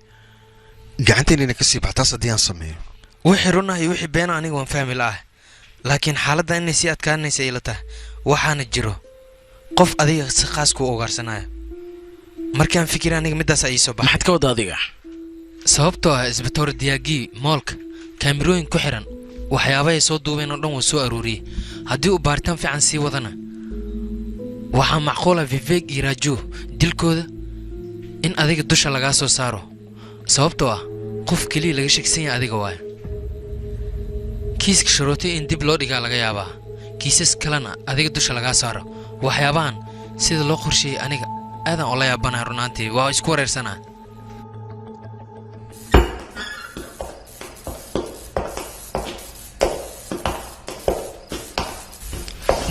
H: gacantaynayna ka sii bax taas haddii aan sameeyo
B: wixii runah iyo wixii beena aniga waan fahmi la'ah laakiin xaaladda inay sii adkaanaysa ila tahay waxaana jiro qof adiga si khaas kuu ugaarsanaya markaan fikira aniga middaas ay soo baxay
K: maxaad ka wada adiga
B: sababtoo ah isbitoor diyaagii moolka kaamirooyin ku xiran waxyaabahay soo duubeen oo dhan waa soo aruuriyey haddii uu baaritaan fiican sii wadana waxaa macquula viveg iyo raaju dilkooda in adiga dusha lagaa soo saaro sababtoo ah qof keliya laga sheegsan yahay adiga waayo kiiska sharootay in dib loo dhigaa laga yaabaa kiisas kalena adiga dusha lagaa saaro waxyaabahan sida loo qorsheeyey aniga aadan oo la yaabanahay runaantii waa isku wareersanaa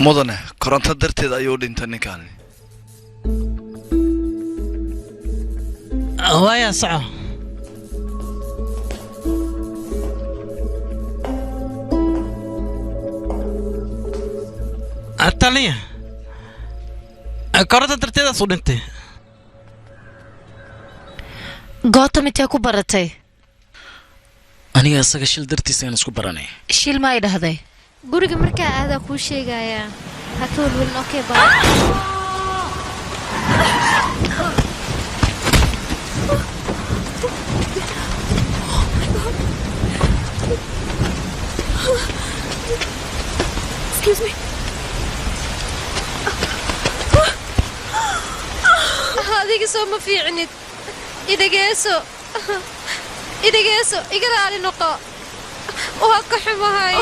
F: mudane koronto darteed ayuu dhintay ninkaani
M: waaya soco taliya koronto darteedaas u dhintay
Q: gootam intee ku baratay
K: aniga isaga shil dartiisa aan isku baranay
Q: shil ma ay dhahday
G: guriga markaa aadaa kuu sheegayaa ha ka walwalin okey baa
A: Excuse me.
G: adiga soo ma fiicnid idhageeso iga raali noqo waa ka xumahay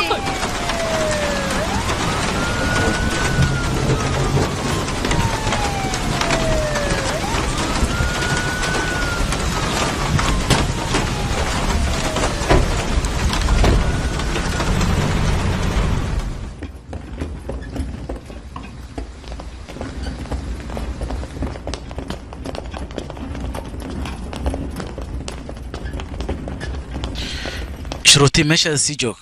K: شروطي ماشي سي جوك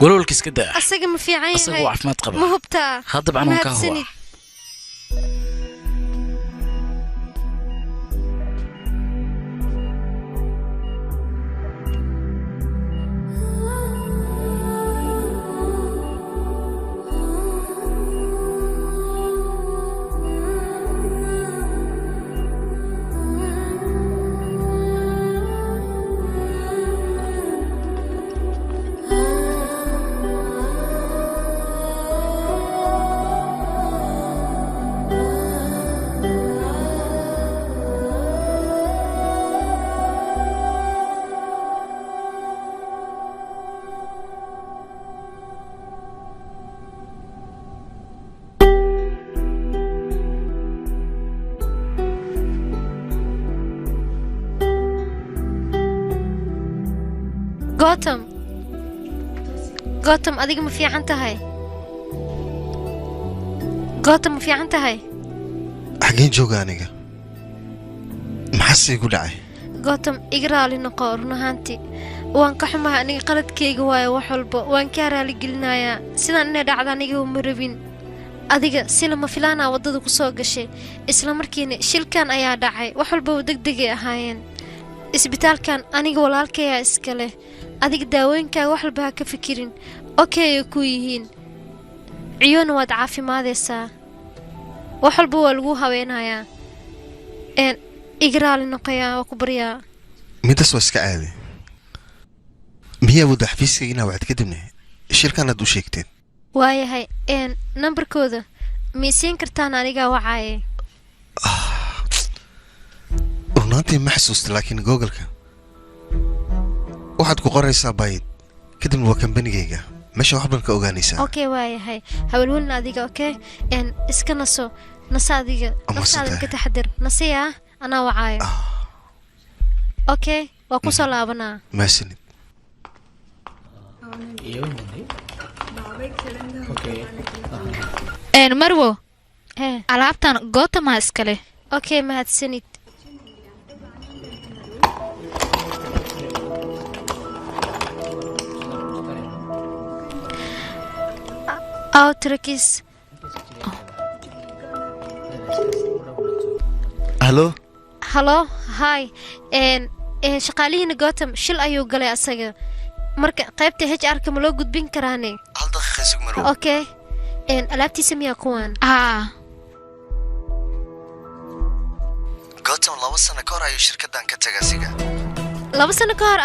K: قولوا لك كده
G: أصدق ما في عين
K: أصدق وعفمات قبل
G: ما هو بتاع
K: هذا طبعا مكان هو
G: قوتم أديك ما في عنتها هاي قوتم ما في عنتها هاي
H: حقين جوجا أنيقا محسي يقول عاي
G: قوتم إقرأ لي نقار نهانتي waan ka xumahay aniga qaladkayga waayo wax walba waan kaa raaligelinayaa sidaan inay dhacda aniga uma rabin adiga si lama filaanaa waddada ku soo gashay isla markiina shilkan ayaa dhacay wax walbaba degdegay ahaayeen isbitaalkan aniga walaalkayaa iska leh adiga daawooyinkaaga wax walba ha ka fikirin okay ay ku yihiin ciyoona waad caafimaadaysaa wax walba waa lagu haweenayaa iga raali noqoyaa waa ku baryaa
H: midaas waa iska caadi miyaa wadda xafiiskayga inaa wacd kadibna shirkanaad u sheegteen
G: waayahay nambarkooda miisiin kartaan anigaa wacaaye
H: runaantii ma xasuusta laakiin googolka waxaad ku qoraysaa bayd kadibna waa kambanigayga meesha waxban ka ogaanaysaa
G: okay waayahay hawalwelin adiga okay iska naso nasa adiga naftaada ka taxadir nasiyaa anaa wacaayo okay waa ku soo laabanaa
H: maasanid
E: marwo alaabtan gootamaa iskale
G: okay mahadsanid outrakis
M: halo
G: halo hi shaqaalihiina gootam shil ayuu galay asaga marka qaybta HR-ka ma loo gudbin karaane
H: hal daqiiqa isug marow
G: okay alaabtiisa miyaa kuwan
H: gootam 2 sano ka hor ayuu shirkaddan ka tagay asiga
G: 2 sano ka hor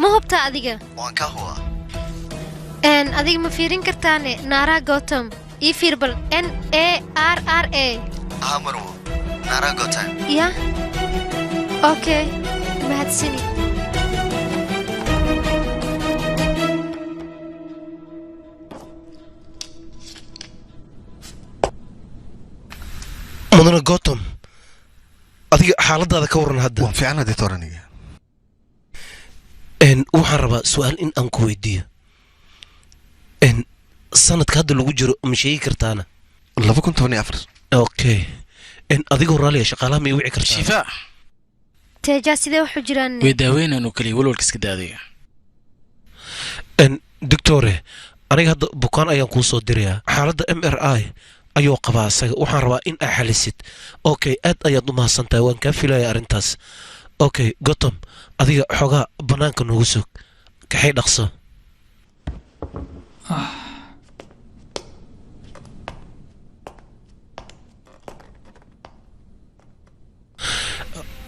G: ma hubta adiga
H: waan ka huwa
G: adiga ma fiirin kartaane naaraha gootam ii fiir bal NARRA
H: marwo naaraha gootam
G: ya okay mahadsanid
T: mudana gootam adiga xaaladaada ka waran hadda
H: waan fiicana doctor aniga
T: waxaan rabaa su'aal in aan ku weydiiyo sanadka hadda lagu jiro ma sheegi kartaana
H: 2014
T: okay adigoo raaliya shaqaalaha may wici kartaa
K: shifaa
G: teejaa sidee waxu jiraan
K: way daaweynaanu kaliya walwalka iska daadaya
T: doctore aniga hadda bukaan ayaan kuu soo dirayaa xaaladda MRI ayuu qabaa asaga waxaan rabaa in aa xalisid okay aad ayaad u mahadsantahay waan kaa filaya arrintaas okay gotom adiga xoogaa bannaanka noogu sug kaxay dhaqso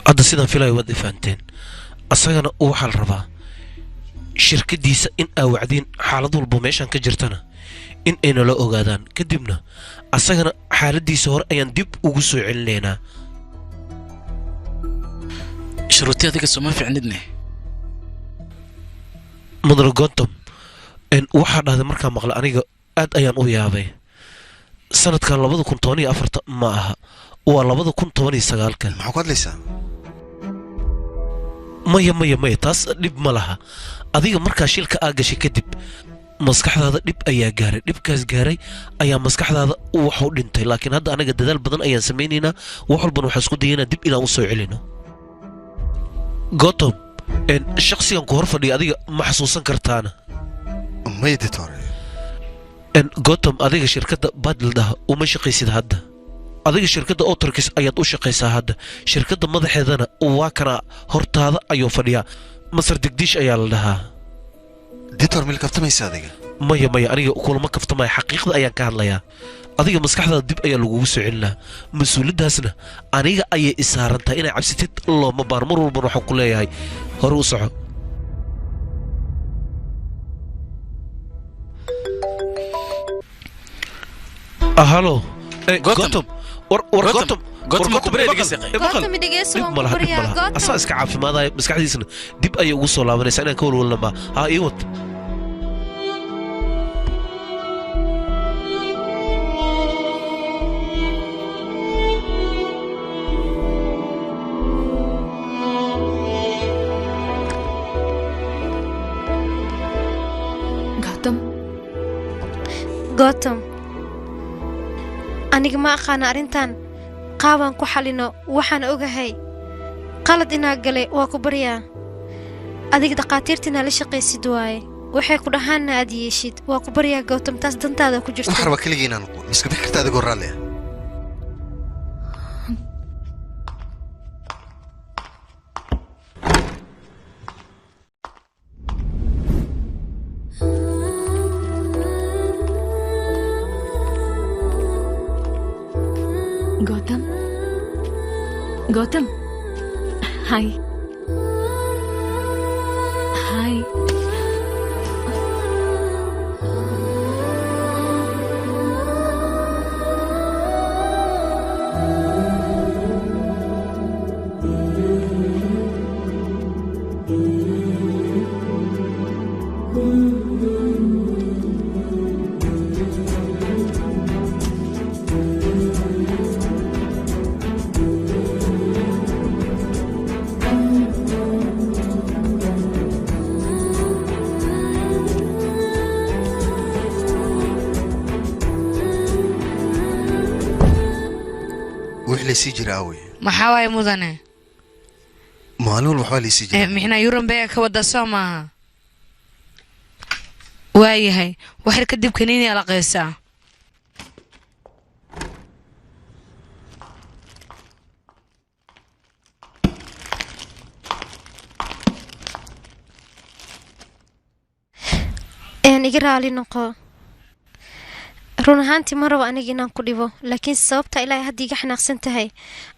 T: hadda sidaan filayo waad ifaanteen asagana waxaa la rabaa shirkaddiisa in aa wacdiin xaalad walba meeshaan ka jirtana in ay nala ogaadaan kadibna asagana xaaladdiisa hore ayaan dib ugu soo celinaynaa
K: shuruuti adiga sooma ficnidne
T: mudane gontom waxaa dhahday markaa maqla aniga aad ayaan u yaabay sanadkan 2014 ma aha waa 2019
H: maxaa ku hadlaysaa
T: maya taas dhib ma laha adiga markaa shilka aa gashay kadib maskaxdaada dhib ayaa gaaray dhibkaas gaaray ayaa maskaxdaada waxu dhintay laakiin hadda anaga dadaal badan ayaan samaynaynaa wax walban waxaan isku dayaynaa dib inaan u soo celino gotom shakhsigan ku hor fadhiya adiga ma xasuusan kartaana
H: maya doctor
T: gotom adiga shirkadda badildhaha uma shaqaysid hadda adiga shirkadda otorkis ayaad u shaqaysaa hadda shirkadda madaxeedana waa kana hortaada ayuu fadhiyaa masar degdiish ayaa la dhahaa
H: doctor mil kaftamaysa adiga
T: maya aniga kulama kaftamaya xaqiiqda ayaan ka hadlayaa adiga maskaxdaada dib ayaa lagugu soo celinaa mas-uuliyaddaasna aniga ayay isaarantahay inay cabsitid looma baar mar walban waxaan ku leeyahay hore u soco halo gotom asaa iska caafimaadaya maskaxdiisna dib ayay ugu soo laabanaysaa inaan ka walwalnamaa ha ii wad
G: gotom aniga ma aqaana arrintan qaabaan ku xalino waxaan ogahay qalad inaa galay waa ku baryaa adiga dhaqaatiirtina la shaqaysid waaye waxay ku dhahaanna aad yeeshid waa ku baryaa gowtam taas dantaada ku jirto
H: waxaan rabaa keligii inaan noqdo miska bixi karta adigoo raalli ah
U: Gautam hi hi
H: sii jira awey
J: maxaa waay mudane
H: maalin waxaa la sii jira
J: mixna yuran baa ka wada soo maaha waayahay waxir kadib kaniini ala qeysaa
G: iga raali noqo run ahaantii ma rabo aniga inaan ku dhibo laakiin sababta ilaahay haddii iga xanaaqsan tahay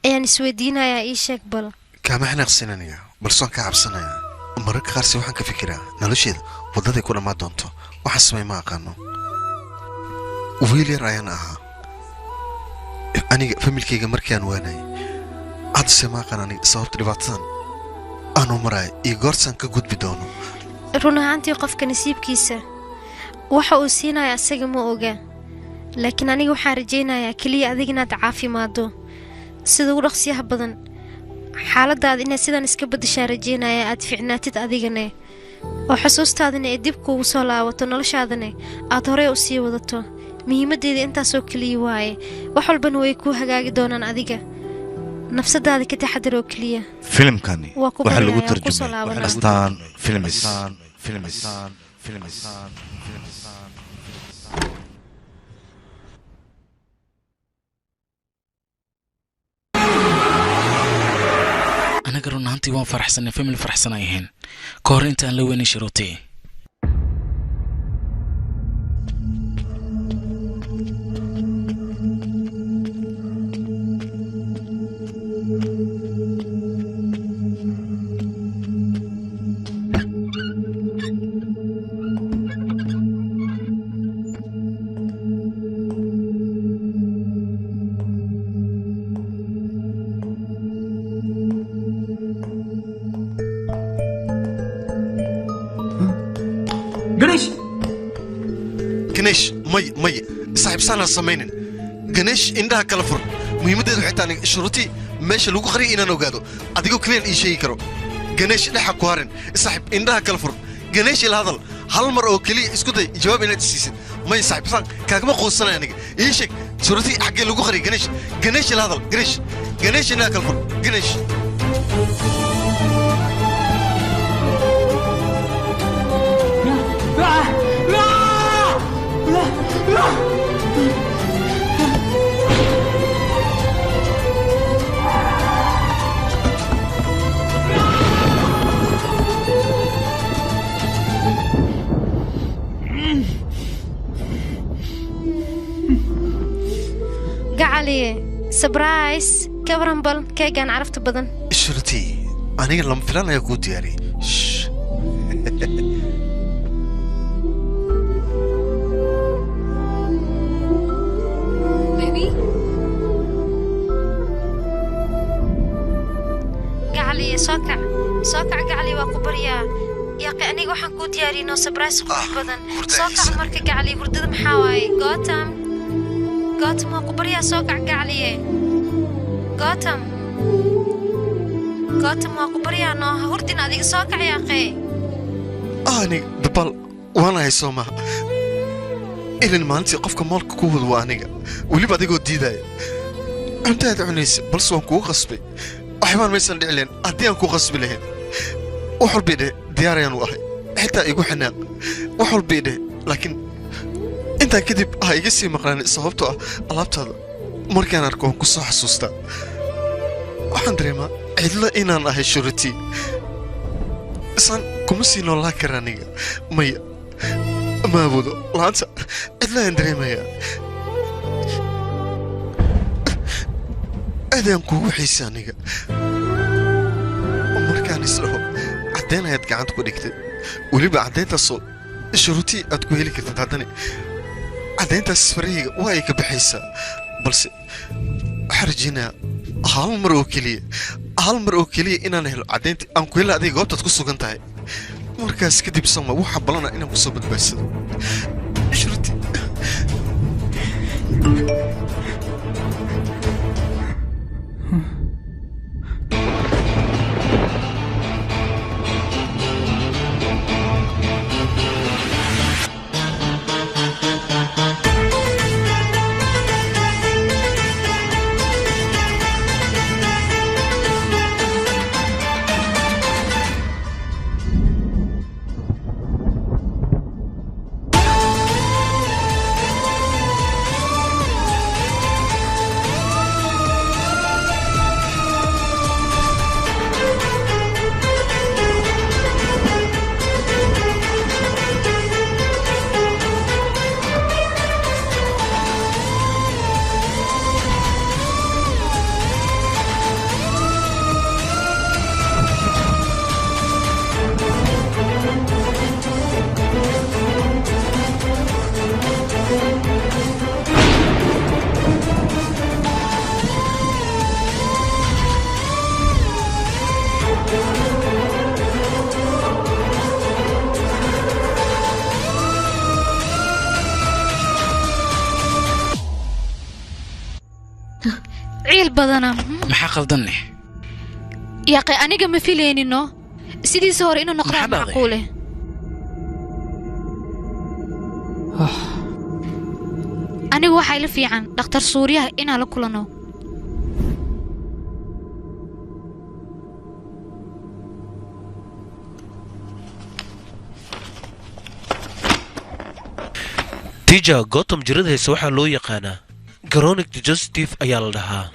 G: ayaan isweydiinayaa ii sheeg bal
H: kaama xanaaqsan aniga balse waan kaa cabsanayaa mararka qaarse waxaan ka fikiraa nolosheeda waddaday ku dhammaan doonto waxaan samay ma aqaano wiil yar ayaan ahaa aniga familkayga markii aan waanayay haddase ma aqaan aniga sababta dhibaatadan aanu maraay iyo goortaan ka gudbi doono
G: run ahaantii qofka nasiibkiisa waxa uu siinaya asaga ma oga laakiin aniga waxaan rajaynayaa keliya adiga inaad caafimaado sida ugu dhaqsiyaha badan xaaladaada inaad sidaan iska beddeshaa rajaynayaa aad fiicnaatid adigane oo xusuustaadana ee dib kuugu soo laabato noloshaadana aad horey u sii wadato muhiimaddeeda intaasoo keliya waaye wax walbana way kuu hagaagi doonaan adiga nafsadaada ka taxadar oo keliya
F: filimkani waxaa lagu tarjumay astaan filmis
K: anaga run ahaantii waan faraxsanay family faraxsan ay ahayn ka hor intaan la weynin sharuutay
H: ganeesh may saaxiibsaanaan samaynin ganeesh indhaha kala fur muhiimaddeedu waxay tahay shuruutii meesha lagu qariyay inaan ogaado adigoo keliyan ii sheegi karo ganeesh dhexa ku harin saaxiib indhaha kala fur ganeesh ila hadal hal mar oo keliya isku day jawaab inaad isiisid may saaxiibsaan kaagama quusanay aniga ii sheeg shuruutii xaggee lagu qariyay ganeesh ila hadal ganeesh indhaha kala fur ganeesh
G: gacaliye سبرايز كبرنبل كيغان عرفت بدن
H: شرتي أنا لما فلان يا كود ياري
G: بيبي قعلي سوكع قعلي وقبريا يا قي أنيق وحن كود ياري نو سبرايز قوي بدن سوكع مركي قعلي وردد محاواي قوتم وقبريا سوكع قعلي قوتم وقبريا نو هردين هذيك سوكع يا قي
H: أنا دبل وأنا هيسوما إلى ما أنت قفك مالك كود وأنا ولي بعدين قد ديدا أنت هتعنيس بس وانكو غصبي أحيانا ما يصير علين أدي أنكو غصبي لهن وحربي diyaar ayaan u ahay xitaa igu xanaaq wax walba idhe laakiin intaa kadib ha iga sii maqnaan sababtoo ah alaabtaada markaan arko waan ku soo xasuustaa waxaan dareemaa cidlo inaan ahay shurati isaan kuma sii noolaan kara aniga maya ma awoodo laanta cidlo ayaan dareemayaa aadaan kuugu xiisa aniga markaan isdhaho caddayn ayaad gacanta ku dhigtay weliba caddayntaasoo shuruutii aad ku heli kartid haddana caddayntaas farahayga waa ay ka baxaysaa balse waxaan rajaynayaa hal mar oo keliya inaan helo caddayntii aan ku hela adiga goobtaad ku sugan tahay markaas kadib sama waxaa ballana inaan ku soo badbaadsado shuruutii
E: ciil badana
K: maxaa qaldanne
E: yaaqay aniga ma filaynino sidiisa hore inuu noqdo macquule anigu waxaa ila fiican dhakhtar suuriyaha inaan la kulano
T: tija gotham jiradaysa waxaa loo yaqaanaa chronic digestive ayaa la dhahaa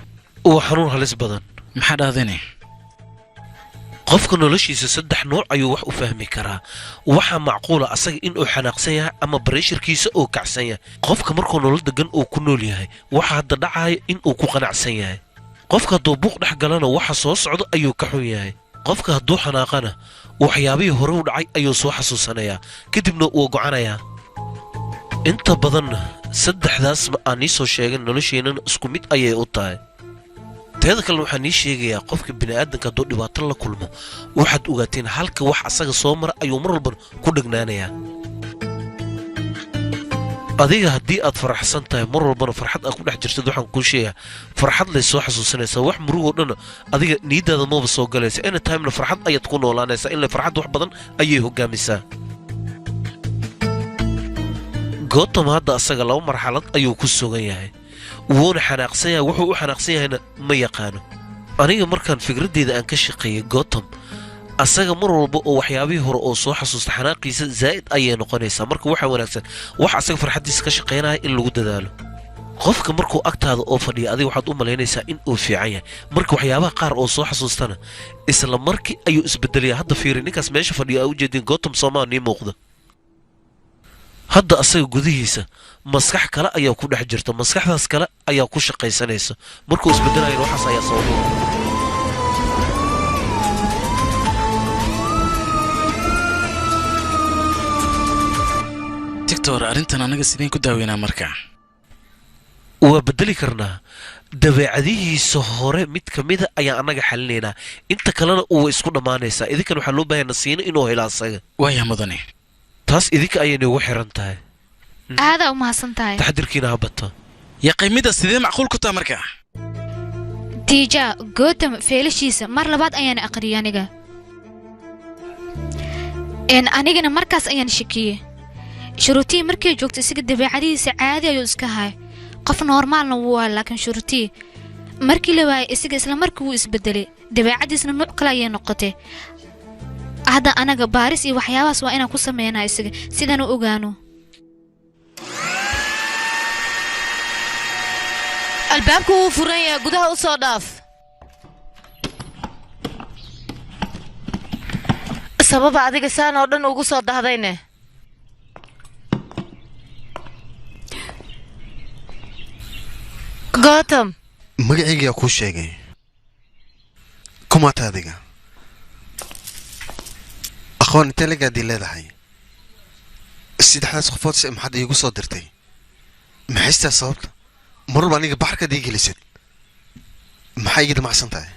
T: waa xanuun halis badan
K: maxaa dhahdane
T: qofka noloshiisa 3 nooc ayuu wax u fahmi karaa waxaa macquula asaga inuu xanaaqsan yahay ama bareeshirkiisa uu kacsan yahay qofka markuu nolol degan uu ku nool yahay waxa hadda dhacaya inuu ku qanacsan yahay qofka hadduu buuq dhex galana waxa soo socda ayuu ka xun yahay qofka hadduu xanaaqana waxyaabihii hore u dhacay ayuu soo xasuusanayaa kadibna uu gocanayaa inta badanna 3daas ma aan ii soo sheegin nolosheenana isku mid ayay u tahay teeda kale waxaan ii sheegayaa qofka bini'aadanka hadduu dhibaato la kulmo waxaad ogaateen halka wax asaga soo mara ayuu mar walban ku dhegnaanayaa adiga haddii aad faraxsan tahay mar walbana farxad aad ku dhex jirtid waxaan kuu sheegaa farxad lay soo xasuusanaysaa wax murugoo dhanna adiga niiddaada maba soo galaysa anytimena farxad ayaad ku noolaanaysaa ilaa farxad wax badan ayay hoggaamisaa gotham hadda asaga 2 marxalad ayuu ku sugan yahay wuuna xanaaqsan yahay wuxuu u xanaaqsan yahayna ma yaqaano aniga markaan fikraddeeda aan ka shaqeeyay gotham asaga mar walba oo waxyaabihii hore oo soo xasuusta xanaaqiisa zaa'id ayay noqonaysaa marka waxaa wanaagsan wax asaga farxaddiisa ka shaqaynaya in lagu dadaalo qofka markuu agtaada oo fadhiya adiga waxaad u malaynaysaa in uu fiican yahay marka waxyaabaha qaar oo soo xasuustana isla markii ayuu isbedelayaa hadda fiiri ninkaas meesha fadhiya aa u jeedin gotham soomaa nii muuqda hadda asaga gudihiisa maskax kale ayaa ku dhex jirta maskaxdaas kale ayaa ku shaqaysanaysa markuu isbedelayana waxaas ayaa sababa
K: doctor arrintan anaga sideen ku daaweynaa markaa
T: waa bedeli karnaa dabeecadihiisa hore mid ka mida ayaan annaga xalinaynaa inta kalena uu isku dhammaanaysaa idinkan waxaa loo baahanaa siina inuu helo asaga
K: waaya mudane
T: taas idinka ayay noogu xiran tahay
E: aadaa u mahadsan tahay
T: taxadirkiina ha bato
K: yaqaymida sidee macquul ku taha markaa
E: tiija gotham feelashiisa mar labaad ayaan aqriyay anigana markaas ayaan shakiyey shuruutii markay joogto isaga dabeecadihiisa caadi ayuu iska hay qof normaalna wuu waa laakiin shuruutii markii la waayay isaga isla markii wuu isbedelay dabeecadiisna nuuc kale ayay noqotay hadda anaga baaris iyo waxyaabahaas waa inaan ku sameynaa isaga sidaan u ogaano
Q: albaabku wuu furan yahay gudaha u soo dhaaf sababa adiga saan oo dhan ugu soo dahdayne Gotham
H: magacayga ku sheegay kumaata adiga aqoon intee lagaadii leedahay saddexdaas qofood si maxaad iigu soo dirtay maxaystaa sababta marwalba aniga baxarkaad ii gelisad maxaa iga damacsan tahay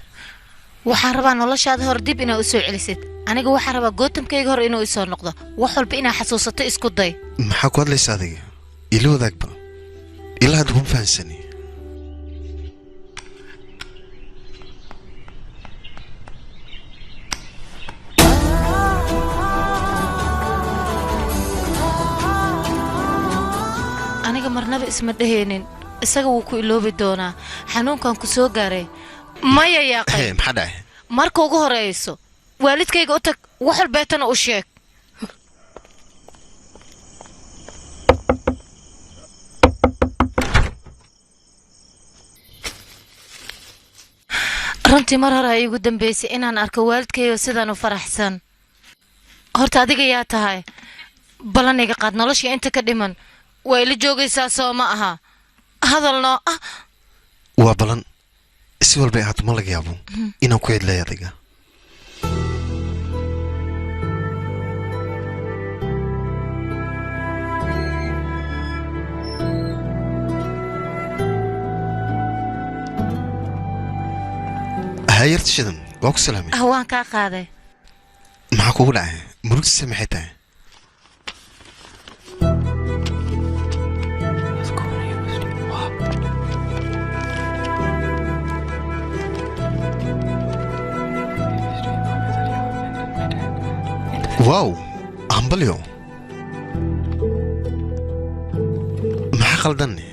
Q: waxaan rabaa noloshaada hor dib inaad u soo celisid aniga waxaan rabaa gootamkayga hor inuu isoo noqdo wax walba inaad xasuusato isku day
H: maxaa ku hadlaysa adiga ila wadaagba ilaa hadda kuma fahansani
Q: aniga marnaba isma dheheenin isaga wuu ku iloobi doonaa xanuunkan ku soo gaaray maya yaaqay
H: maxaa dhacay
Q: marka ugu horeyso waalidkayga u tag wax walbeetana u sheeg runtii mar hore ay igu dambeysay inaan arko waalidkayga sidaan u faraxsan horta adiga yaa tahay balaniga qaad noloshii inta ka dhiman waa ila joogaysaa soo ma aha hadalnoo ah
H: waa balan si walba ahaato ma laga yaabo inaan ku cidlay adiga hayarta shidan waa ku salaamay
Q: waan kaa qaaday
H: maxaa kugu dhacay murugtiisa maxay tahay واو همبليو ما خلدني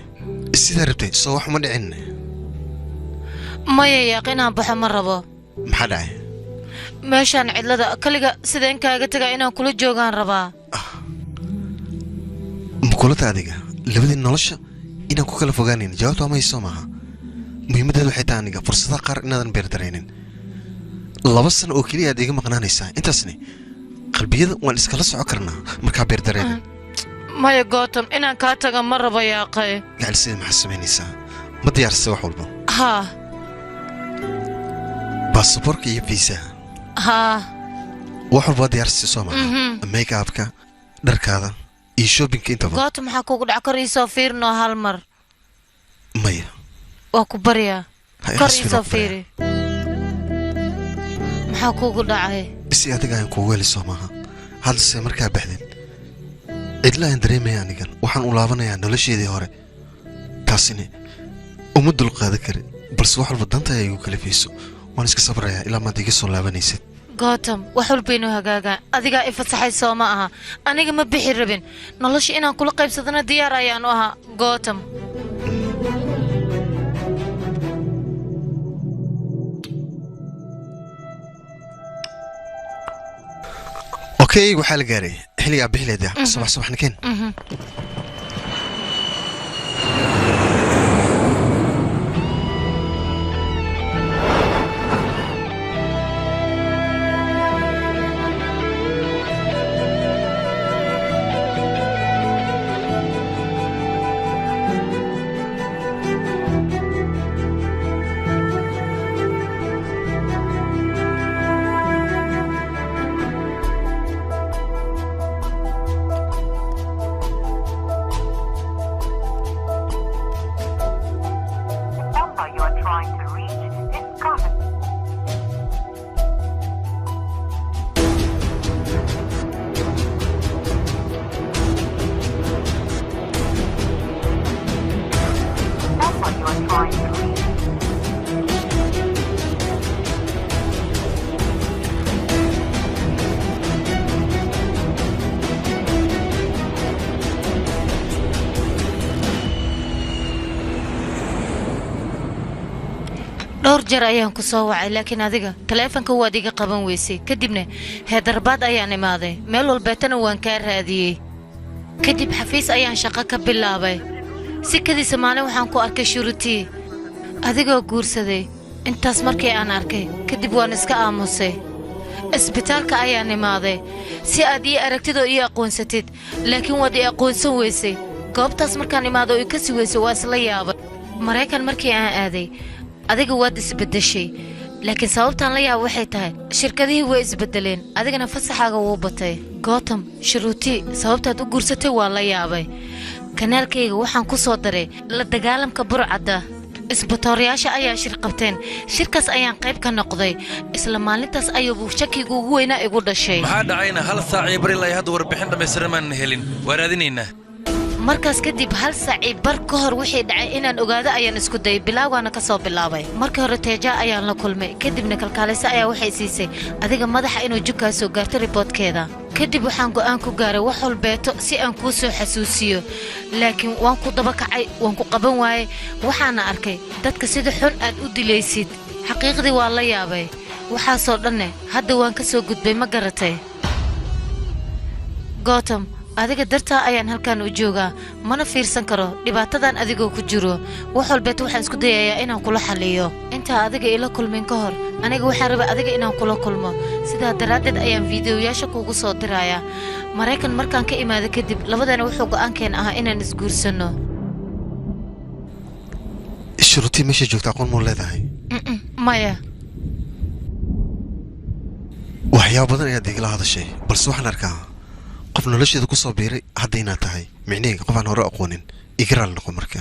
H: السيدة ربتي صوح ما دعيني
Q: maya yaaqinaan baxo ma rabo
H: maxaa dhacay
Q: meeshaan cidlada kaliga sida in kaaga tagaa inaan kula joogaan rabaa
H: makulata adiga labadii nolosha inaan ku kala fogaanayn jawaabta waa mayso maaha muhiimaddeedu waxay tahay aniga fursadaha qaar inaadan beerdaraynin 2 sano oo keliya aad iga maqnaanaysaa intaasni qalbiyada waan iskala soco karnaa markaa beerdaraynin
Q: maya Gotham inaan kaa taga ma rabo yaaqay
H: gacalsida maxaa samaynaysaa ma diyaarsay wax walba
Q: haa
H: baasaboorka iyo fiisaha
Q: haa
H: wax walba diyaarsay soo maaha make-upka dharkaada iyo shoppingka intaba
Q: Gotham maxaa kugu dhac kor iisoo fiirnoo hal mar
H: maya
Q: waa ku baryaa kor iisoo fiiri maxaa kugu dhacay
H: si adiga aan kugu weli soo maaha haddase markaa baxdeen cidla aan dareemaya anigan waxaan u laabanayaa nolosheedii hore taasina uma dulqaadan karin balse wax walba danta ay igu kalifayso waan iska sabrayaa ilaa maad iga soo laabanaysid
Q: Gotham wax walba inuu hagaagaan adigaa i fasaxay soo ma aha aniga ma bixi rabin nolosha inaan kula qaybsadana diyaar ayaan u ahaa Gotham
H: اوكي وحال قاري حلي ابي حلي ده صباح صباح نكين
Q: jeer ayaan ku soo wacay laakiin adiga taleefanka waad iga qaban weysay kadibna heedarbaad ayaan imaaday meel walbeetana waan kaa raadiyey kadib xafiis ayaan shaqo ka bilaabay si kadiisa maalin waxaan ku arkay shuruutii adigoo guursaday intaas markii aan arkay kadib waan iska aamusay isbitaalka ayaan imaaday si aad ii aragtidoo ii aqoonsatid laakiin waad ii aqoonsan weysay goobtaas markaan imaado oo i kasi weysay waa isla yaabay maraykan markii aan aaday adiga waad isbeddeshay laakiin sababtaan la yaaba waxay tahay shirkadihii way isbeddeleen adigana fasaxaaga wuu batay gootam shuruutii sababtaad u guursatay waa la yaabay kanaalkayga waxaan ku soo daray la dagaalamka burcadda isbatooriyaasha ayaa shir qabteen shirkaas ayaan qayb ka noqday isla maalintaas ayuu shakiga ugu weynaa igu dhashay
R: maxaa dhacayna hal saac iyo bari ilaa hadda warbixin dhammaystiran maan helin waa raadinaynaa
Q: markaas kadib hal saaci bar ka hor wixii dhacay inaan ogaado ayaan isku dayay bilaawgaana ka soo bilaabay markii hore teeja ayaan la kulmay kadibna kalkaalisa ayaa waxay siisay adiga madaxa inuu jugkaa soo gaarto riboodkeeda kadib waxaan go'aan ku gaaray wax walbeeto si aan kuu soo xasuusiyo laakiin waan ku daba kacay waan ku qaban waayey waxaana arkay dadka sida xun aad u dilaysid xaqiiqdii waa la yaabay waxaasoo dhanne hadda waan ka soo gudbay ma garatay gootam adiga dartaa ayaan halkan u joogaa mana fiirsan karo dhibaatadan adigoo ku jiro wax walbeet waxaan isku dayayaa inaan kula xalliyo intaa adiga ila kulmin ka hor aniga waxaan rabaa adiga inaan kula kulmo sidaa daraaddeed ayaan fiidiyoyaasha kuugu soo dirayaa maraykan markaan ka imaado kadib labadana wuxuu go'aankeen ahaa inaan isguursanno
H: shuruutii meesha joogta aqoon muu leedahay
Q: maya
H: waxyaabo badan ayaad igala hadashay balse waxaan arkaa qof nolosheeda ku soo biiray hadda inaad tahay micnaheyga qof aan hore aqoonin igaraal noqo marka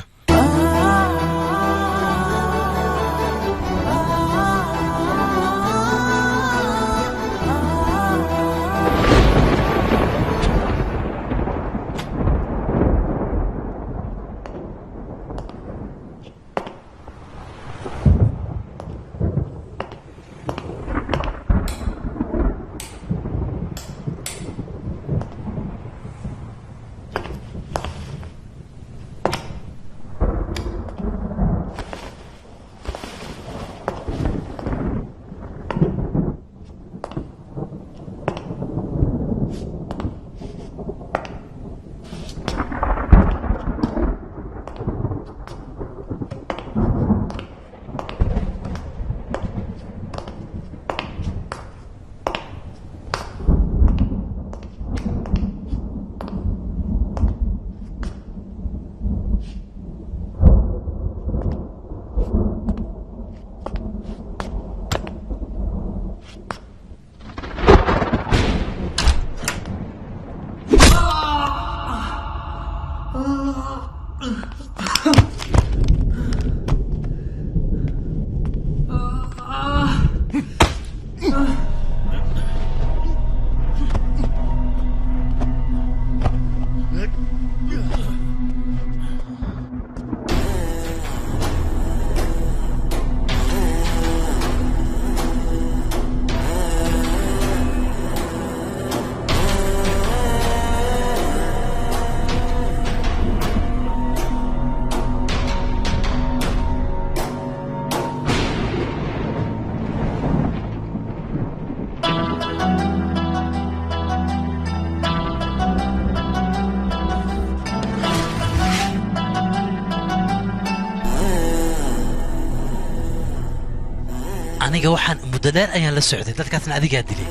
L: aniga waxaan muddo dheer ayaan la socday dadkaasna adigaa dilay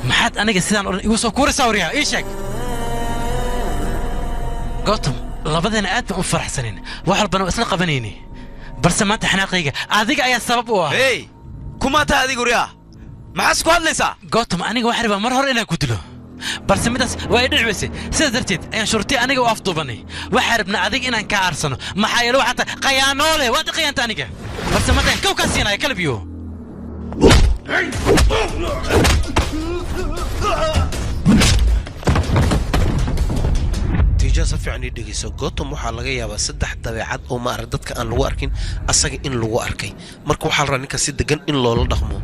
L: maxaad aniga sidaan odhan igu soo kuuraysaa waryaha ii sheeg gootam labadeena aad baan u faraxsanin wax walbana waa isla qabanayni balse maanta xanaaqayga adiga ayaa sabab u ah
O: hey kumaa tahay adiga waryaha maxaas ku hadlaysaa
L: gootam aniga waxaan rabaa mar hore inaan ku dilo balse midaas waa i dhici weysay sidaas darteed ayaan shurtii aniga u afduubanay waxaan rabnaa adiga inaan kaa aarsano maxaa yeele waxaa tahay qayaanoole waad i qayaanta aniga balse maanta kow kaa siinaya kalabiyo
T: tiija si fiican ii dhegeyso gootom waxaa laga yaabaa saddex dabeecad oo maara dadka aan lagu arkin asaga in lagu arkay marka waxaa la rabaa ninka si degan in loola dhaqmo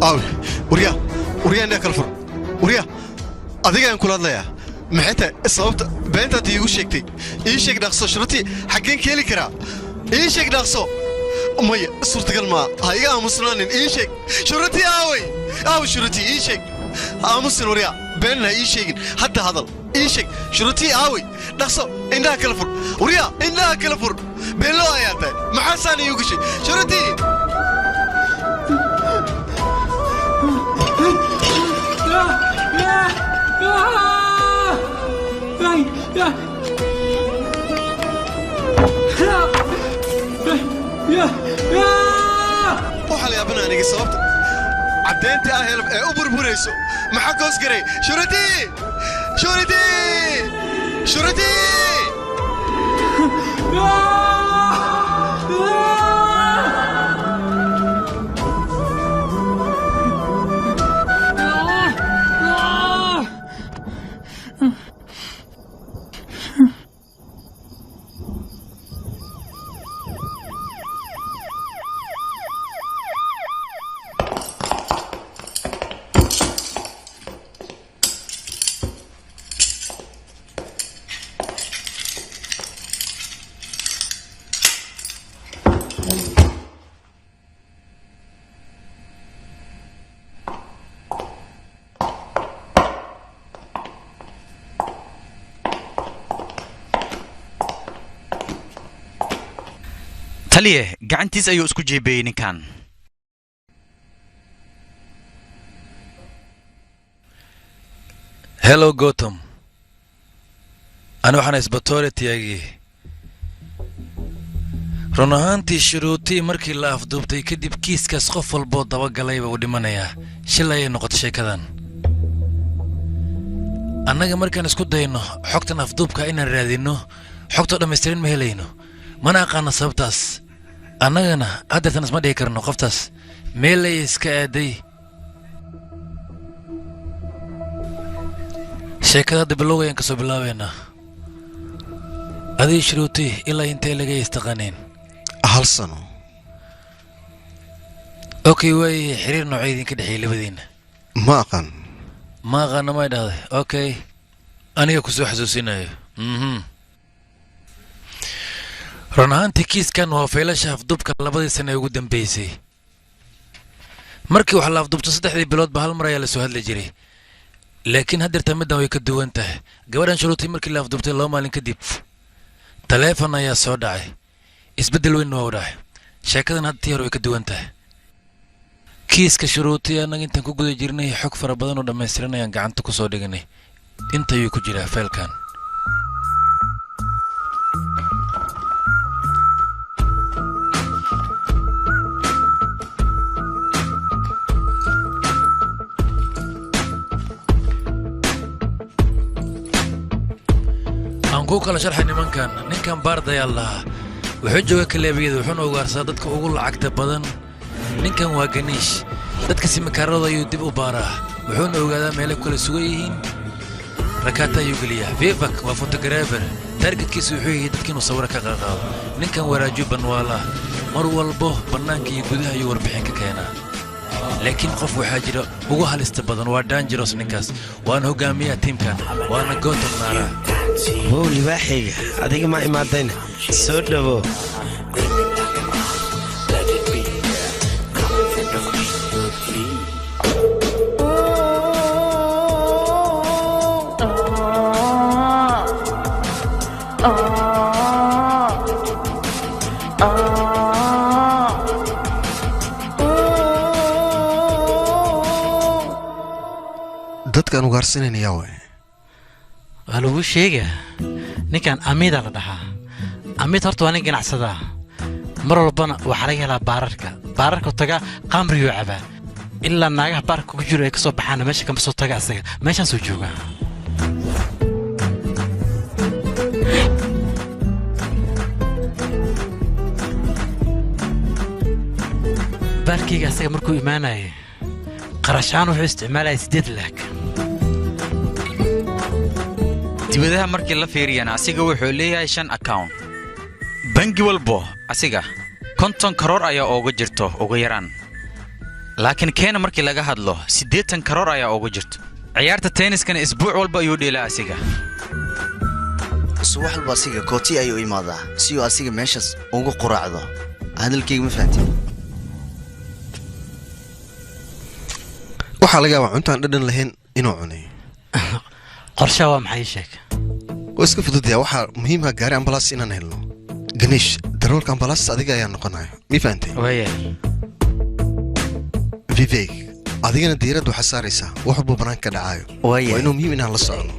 H: aawe waryaa indhaa kala fur waryaa adigaan kula hadlayaa maxay tahay sababta beentaad iigu sheegtay ii sheeg dhaqso shuratii xaggeen ka heli karaa ii sheeg dhaqso maya suurtagal maa ha iga aamusnaanin ii sheeg shuratii aawe shuratii ii sheeg aamusin waryaa beenna ha ii sheegin hadda hadal ii sheeg shuratii aawey dhaqso indhaha kala fur waryaa indhaha kala fur beenloo ayaa tahay maxaasaan iigu gashay shuratii waxaa la yaabana aniga sababta caddaynta ah helab ee u burburayso maxaa ka hoos garay shuratii
C: taliye gacantiis ayuu isku jeebeeyey ninkan
R: hello gotham ani waxaan isbatoore tiyaagii run ahaantii shuruutii markii la afduubtay kadib kiiskaas qof walboo dabagalayba uu dhimanayaa shil ayay noqotay sheekadan annaga markaan isku dayno xogtan afduubka inaan raadinno xogtoo dhammaystirin ma helayno mana aqaana sababtaas annagana haddeertan isma dhihi karno qoftaas meelay iska aaday sheekada hadda bilowga ayaan ka soo bilaabaynaa adii shuruuti ilaa intee laga istaqaaneen
H: hal sano
R: okay way xiriir noocay idinka dhexeeyay labadiinna
H: ma aqaana
R: may dhahday okay aniga ku soo xasuusinayo run ahaantii kiiskan waa faylasha afduubka labadii sane ee ugu dambeysay markii wax la afduubto 3 biloodba hal mar ayaa la soo hadli jiray laakiin haddeerta middan way ka duwan tahay gabadhan shuruutii markii la afduubtay 2 maalin kadib taleefon ayaa soo dhacay isbeddel weyn waa u dhacay sheekadan hadda tii hore way ka duwan tahay kiiska shuruutii annaga intaan ku guda jirnay xog fara badan oo dhammaystiran ayaan gacanta ku soo dhiganay inta ayuu ku jiraa faylkan ku kala sharxay ninkan baard ayaa lahaa wuxuu jooga kaleebiyada wuxuuna ugaarsaa dadka ugu lacagta badan ninkan waa ganiish dadka simikaarada ayuu dib u baaraa wuxuuna ogaadaa meelay ku kala sugan yihiin rakaata ayuu geliyaa vivak waa fotografer taargetkiisu wuxuu yahay dadka inuu sawiro ka qaaqaado ninkan waraaju banwaala mar walbo bannaanka iyo gudaha ayuu warbixin ka keenaa laakiin qof waxaa jira ugu halista badan waa dangeros ninkaas waana hogaamiyaha tiimkan waana gotham naara
P: wow libaaxayga adiga ma imaadayna soo dhawo
H: dadkaan ugaarsanaynayaa waay
L: waa lagu sheegaa ninkan amiida la dhahaa amiid horta waa nin ganacsadaa mar walbana waxaa laga helaa baararka taga qamriyuu cabaa ilaa naagaha baarka ku jiro ay ka soo baxaana meesha kama soo taga asaga meeshaasuu joogaa baarkayga asaga markuu imaanaya qarashaan wuxuu isticmaalaya 8 laak
C: dibadaha markii la fiiriyana asiga wuxuu leeyahay 5 account bangi walbo asiga 50 karoor ayaa uga jirto ugu yaraan laakiin keena markii laga hadlo 80 karoor ayaa ugu jirto ciyaarta tenniskana isbuuc walba ayuu dheelaa asiga
D: subax walba asiga kooti ayuu imaadaa si uu asiga meeshaas ugu quraacdo hadalkayga ma fahantin
H: waxaa laga yaabaa cuntaan dhadhan lahayn inuu cunay
L: qorshaha waa maxay sheeg
H: oo iska fududaya waxaa muhiima gaari ambalaas inaan helno ganeesh daroolka ambalaas adiga ayaa noqonaya mi fahantay vivek adigana diiradda waxaa saaraysaa wax walba banaanka ka dhacayo waa inuu muhiim inaan la socono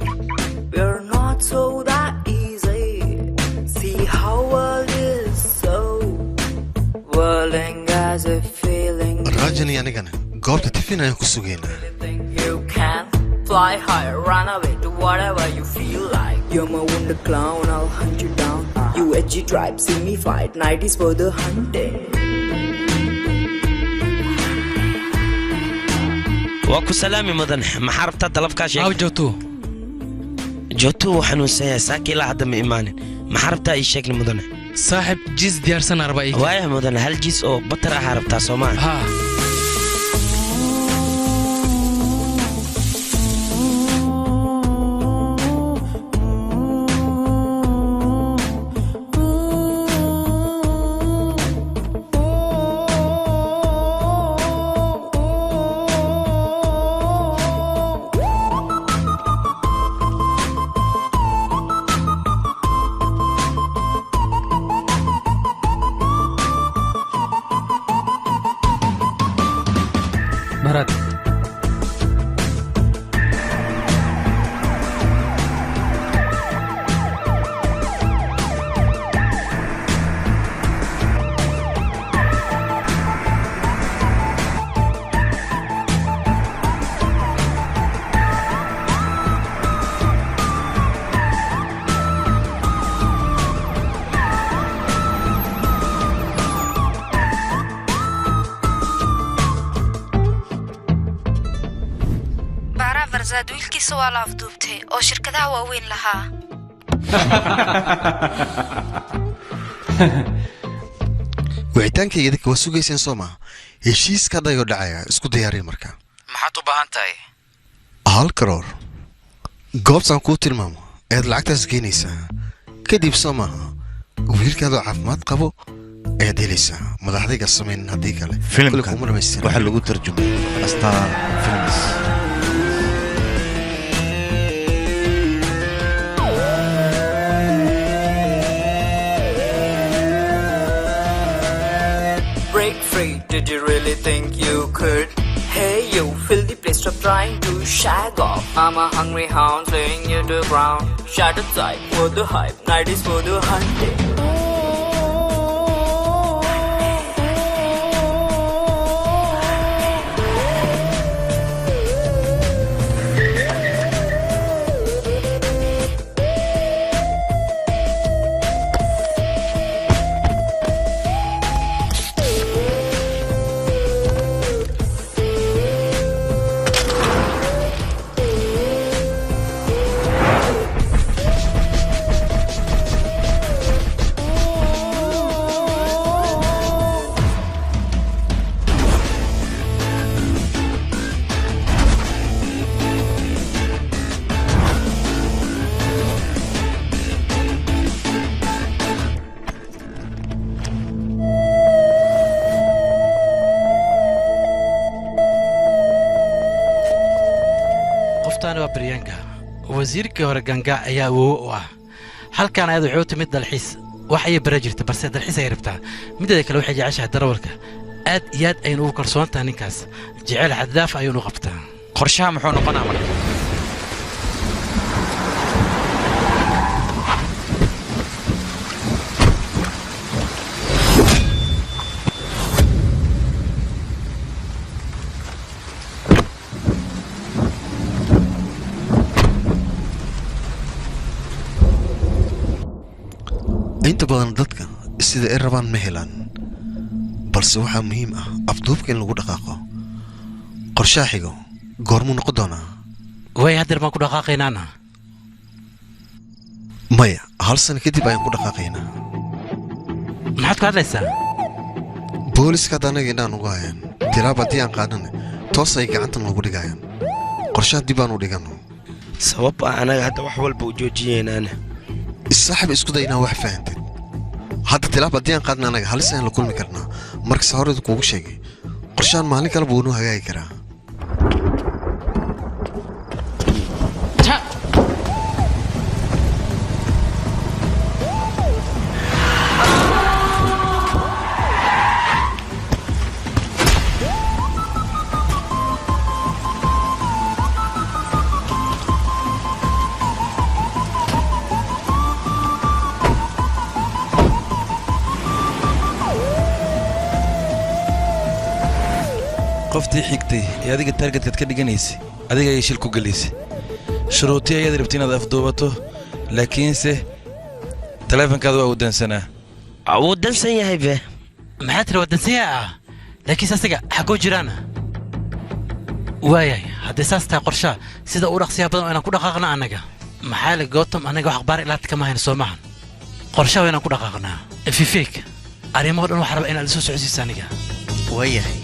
H: raajani anigana goobta tifin ayaan ku sugaynaa
A: Fly high, run away to whatever you feel like. You're my wonder clown, I'll hunt you down. You edgy tribe, see me fight. Night is for the hunting.
P: واكو سلامي مدن ما حربت طلب كاشي او جوتو وحنوسيا ساكي لا حد من ايمان ما حربت اي شكل مدن
B: صاحب جيز ديار سنه 40
P: وايه مدن هل جيز او بطر حربتها سوما
B: ها
L: Bharat
J: farzaad wiilkiisa waa la afduubtay oo shirkadaha waaweyn lahaa
H: wicitaankayga dadka waa sugayseen soo maaha heshiiska hadayoo dhacaya isku diyaariya markaa
C: maxaad u baahan tahay
H: 1 karoor goobtaan kuu tilmaamo ayaad lacagtaas geenaysaa kadib soo maaha wiilkaadoo caafimaad qabo ayaad helaysaa madaxdayga samayn haddii kale
F: filimka waxaa lagu tarjumay astaan films
A: Break free, did you really think you could? Hey you, fill the place, stop trying to shag off. I'm a hungry hound slaying you to the ground. Shut aside for the hype, night is for the hunting.
L: wasiirkii hore ganga ayaa awoow u ah halkan ayadu wuxuu timid dalxiis wax ay bara jirta balse dalxiis ay rabtaa mideeda kale waxay jeceshahay darawalka aad iyo aad aynu ugu kalsoon tahay ninkaas jecel xadaaf ayuunu qabtaa
C: qorshaha muxuu noqonaa marka
H: inta badan dadka sida ay rabaan ma helaan balse waxaa muhiim ah afduubka in lagu dhaqaaqo qorshaha xigo goormuu noqon doonaa
L: way hadeer baan ku dhaqaaqaynaana
H: maya 1 sano kadib ayaan ku dhaqaaqaynaa
L: maxaad ku hadlaysaa
H: booliska hadda anaga indhaan ugu hayaan tilaab haddii aan qaadana toos ay gacanta noogu dhigayaan qorshaha dib aan u dhigano
P: sabab ah anaga hadda wax walba u joojiyeenaana
H: saaxiib isku day inaa wax fahantid hadda tilaab haddii aan qaadna anaga halis ayaan la kulmi karnaa markasta horeyda kuugu sheegay qorshahan maalin kaleba wuu noo hagaagi karaa
R: qoftii xigtay ee adiga taargetkad ka dhiganaysay adiga ayay shil ku gelaysay shuruutii ayaad rabtay inaad afduubato laakiinse taleefankaada waa uu dansanaa
P: wuu dansan yahay be
L: maxaa tiri waa dansanyaa ah laakiinse asaga xaggoo jiraana waayahay haddii saas tahay qorshaa sida uu dhaqsiyaa badan oo inaan ku dhaqaaqna annaga maxaa le gootam annaga wax akhbaar ilaata kama hayna soo maahan qorshaa waa inaan ku dhaqaaqnaa fifiik arrimaho dhan waxaa raba inaad isoo socodsiisa aniga
D: waayahay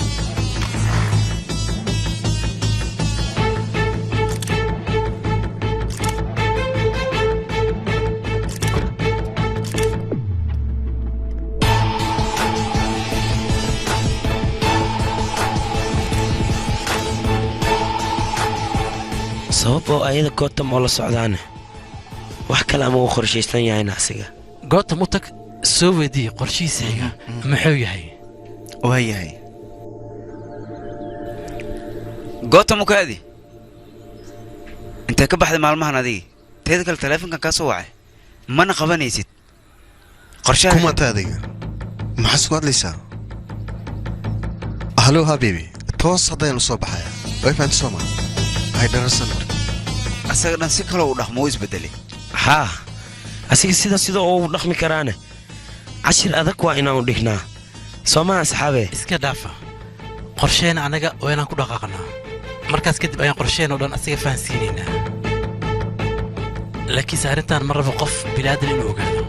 P: sabab oo ayada gootam oo la socdaana wax kale ama uu qorshaysan yahayna asiga
L: gootam u tag soo weydii qorshihiisa xiga muxuu yahay
D: waayahay
O: gootam u kaadi intee ka baxday maalmahan adigi teeda kale taleefankan kaa soo wacay mana qabanaysid qorshaha
H: kumata adiga maxaa isku hadlaysaa halo habiibi toos haddaynu soo baxaya way fahanti soo maa hay dharasan
O: asaga dhan si kaloo u dhaqmo u isbedelay
P: haa asiga sida uu dhaqmi karaana cashir adag waa inaanu dhignaa soo maha asxaabe
L: iska dhaafa qorsheena anaga waa inaan ku dhaqaaqnaa markaas kadib ayaan qorsheen oo dhan asiga fahansiinaynaa laakiinse arrintan ma rabo qof bilaadan inuu ogaado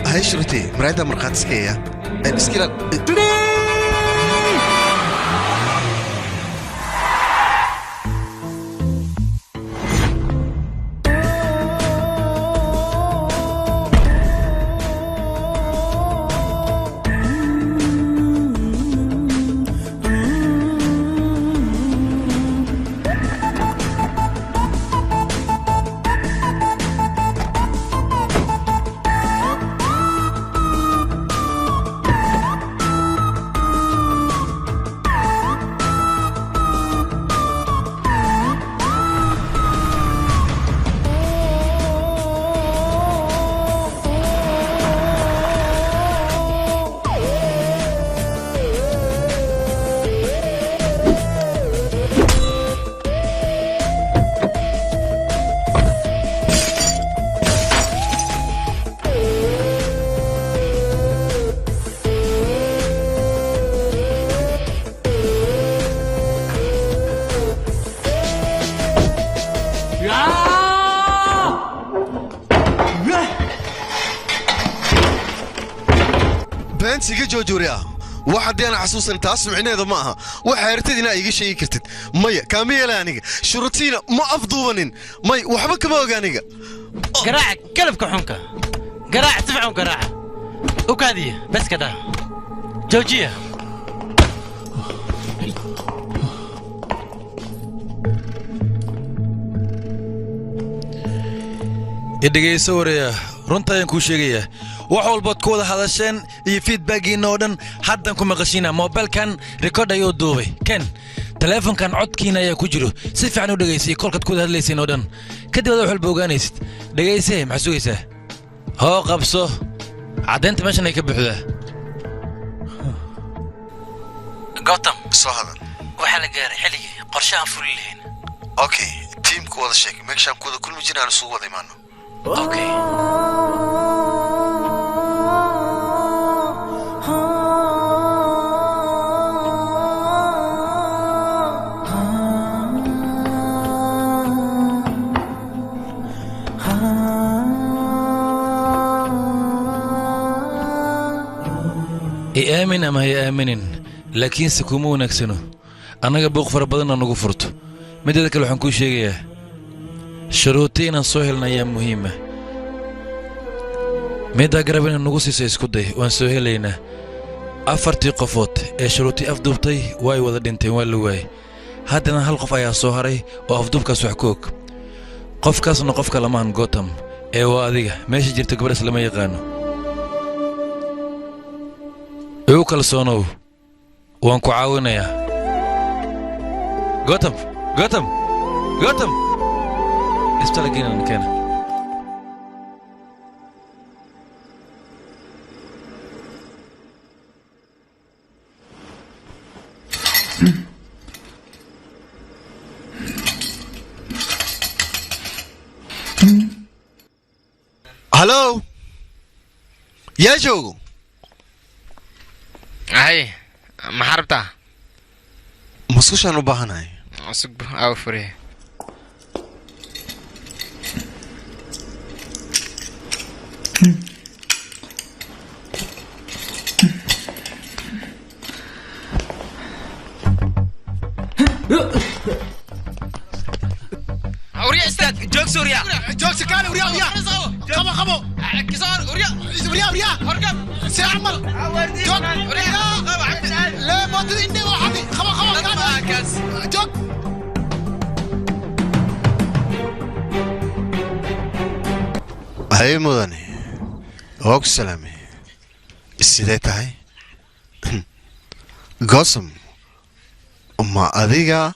H: هاي شروتي مرايدة مرقات سكية الاسكيلة بنتي جوجوريا واحد أنا حسوس أنت أسمع هذا معها وحيرتدي أنا يجي شيء كرتد ماي كامية يعني شرطينا ما أفضوبنين ماي وحبك ما وجانيجا
L: قراع كلبك حنكة قراع تفعون قراع وكادية بس كذا جوجية
R: idhigayso waraya runta ayaan kuu sheegayaa wax walbaad ku wada hadasheen iyo feedbackiina oo dhan haddan ku maqashiina moobilkan rikoodh ayuu duubay ken taleefankan codkiina ayaa ku jiro si fiican u dhageysay kolkaad ku hadlayseen oo dhan kadib aad wax walba ogaanaysid dhageysay maxaa sugaysaa hoo qabso caddaynta meeshan ay ka buuxdaa
H: gotham soo hadal
L: waxaa la gaaray xilligii qorshe aan fuli lahayn
H: okay tiimku wada sheeg meeshaan kuwada kulmi jiraan isugu wada imaano
L: okay
R: آمن أما هي آمنين لكن سكومو نكسنو أنا جبوق فربنا نجو فرط مدة ذاك الحنكو شيء شروطين السهل نيا مهمة مدة قربنا نجو سيسكودي وان سهلينا أفرتي قفوت شروطي أفضبتي واي وذا دنتي والواي هادنا هالقف يا صهري وأفضبك سحكوك قف كاس نقف كلمان قوتم وادية ماشي جرت قبل لما يغانو igu kalsoonow waan ku caawinayaa gotham isbitaalka keena
H: hallo yaa joogo
B: هاي محاربتا
H: مسكوش أنا بهناي
B: أسق أو فري
A: أوريا استاد جوك سوريا جوك سكان أوريا خبو كسار أوريا هرقم سيعمل جوك أوريا لا ما تدري إني واحد خبو جوك
H: هاي مدني وقت سلامي السيدات هاي قاسم ما أديك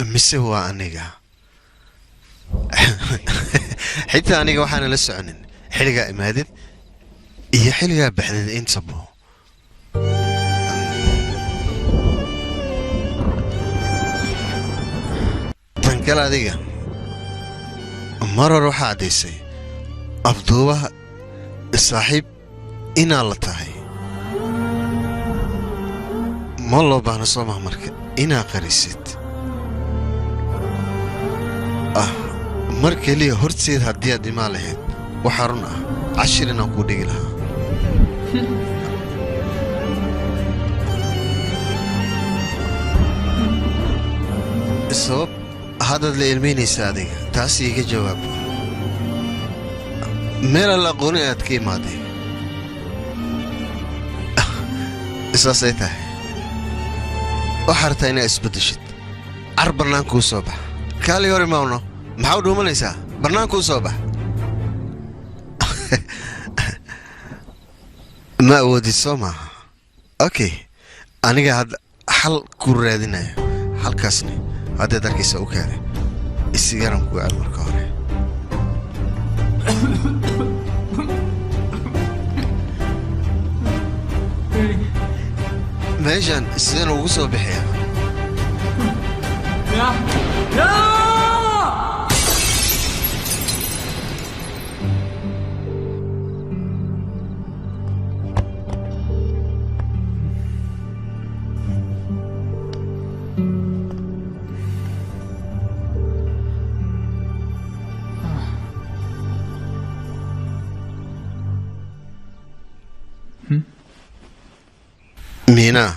H: مسهو أنيك حتى أنيك وحنا لسه عنن حلقة إمادت هي حلقة بحدد إنت صبو تنقل أديك مرة روح عديسي أفضوها الصاحب إنا الله تاهي ما الله بحنا صومه مركز إنا قريسيت markii liya horteed haddii aad imaan lahayd waxaa run ah 10 inaan kuu dhigi lahaa sabab haddaad la ilmaynaysa adiga taas iiga jawaab meel aan la aqoonin aad ka imaaday isaasay tahay waxaa rabtaa inaad isbeddeshid car bannaankuu soo baxa kaalii hor imaawno maxaa u dhuumanaysaa bannaankuu soo bax ma awoodid soo maaha okay aniga hadda xal ku raadinayo halkaasni haddaad arkaysa u keenay isigaran kuu cel marka hore meeshaan sideen ugu soo bixiya مينا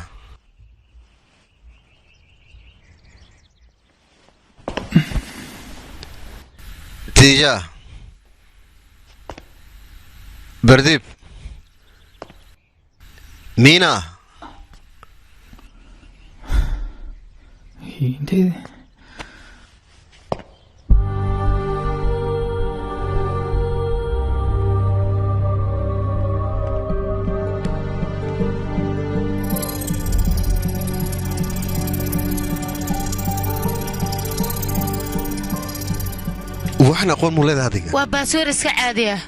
H: تيجا برديب مينا waxaan aqoon mu leedahay adiga
Q: waa baasweer iska caadi ah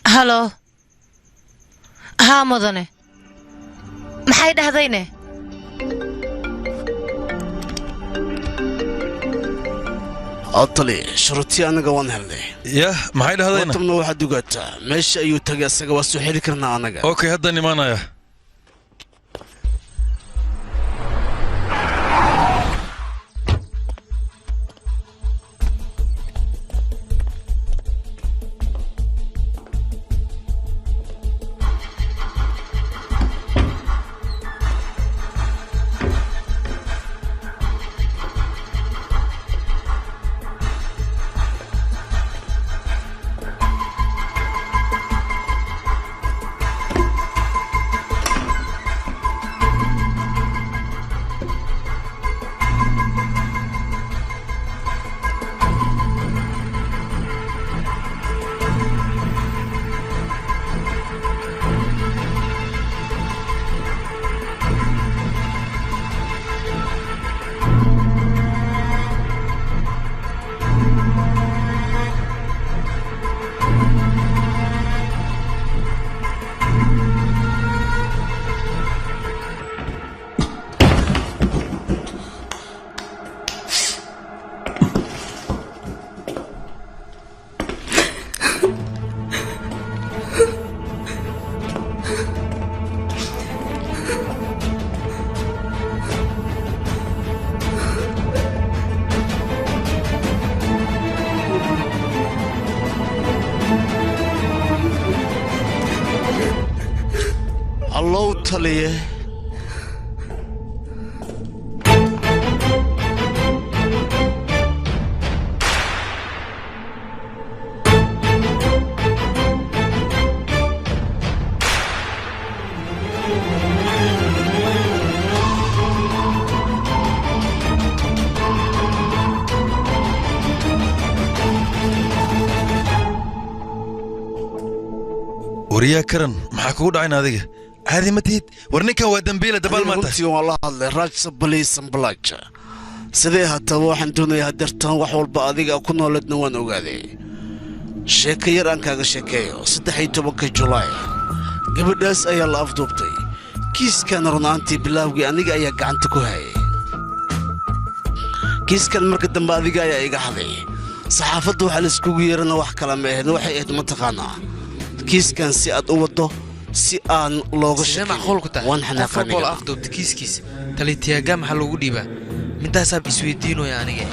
Q: هلو ها مدني maxay dhahdayne
M: atali shuruuti anaga waan helnay
R: maxay dhahdayna
M: wadamna waxaad ogaataa meesha ayuu tagay asaga waa soo xiri karnaa anaga
R: okay hadda nimaanaya
M: hallow taliye
R: wariyaa karan maxaa kugu dhacayna adiga caadi ma tihid war ninkan waa dambiile dabaal maanta
M: runtii waan la hadlay raajsa baliisan balaaja sidee haataba waxaan doonayaa hadeertaan wax walba adiga ku nooleedna waan ogaaday sheeko yar aan kaaga sheekeeyo 13 julaay gabadhaas ayaa la afduubtay kiiskan runaantii bilaawgii aniga ayaa gacanta ku hayay kiiskan marka dambe adiga ayaa iga haday saxaafadda waxaa la iskugu yeerana wax kala ma ahayd waxay ahayd mataqaanaa kiiskan si aad u wado si aan looga
B: waan xanaaqanay afduubta kiiskiisa talitiyaga maxaa loogu dhiibaa midaasaab isweydiinooya aniga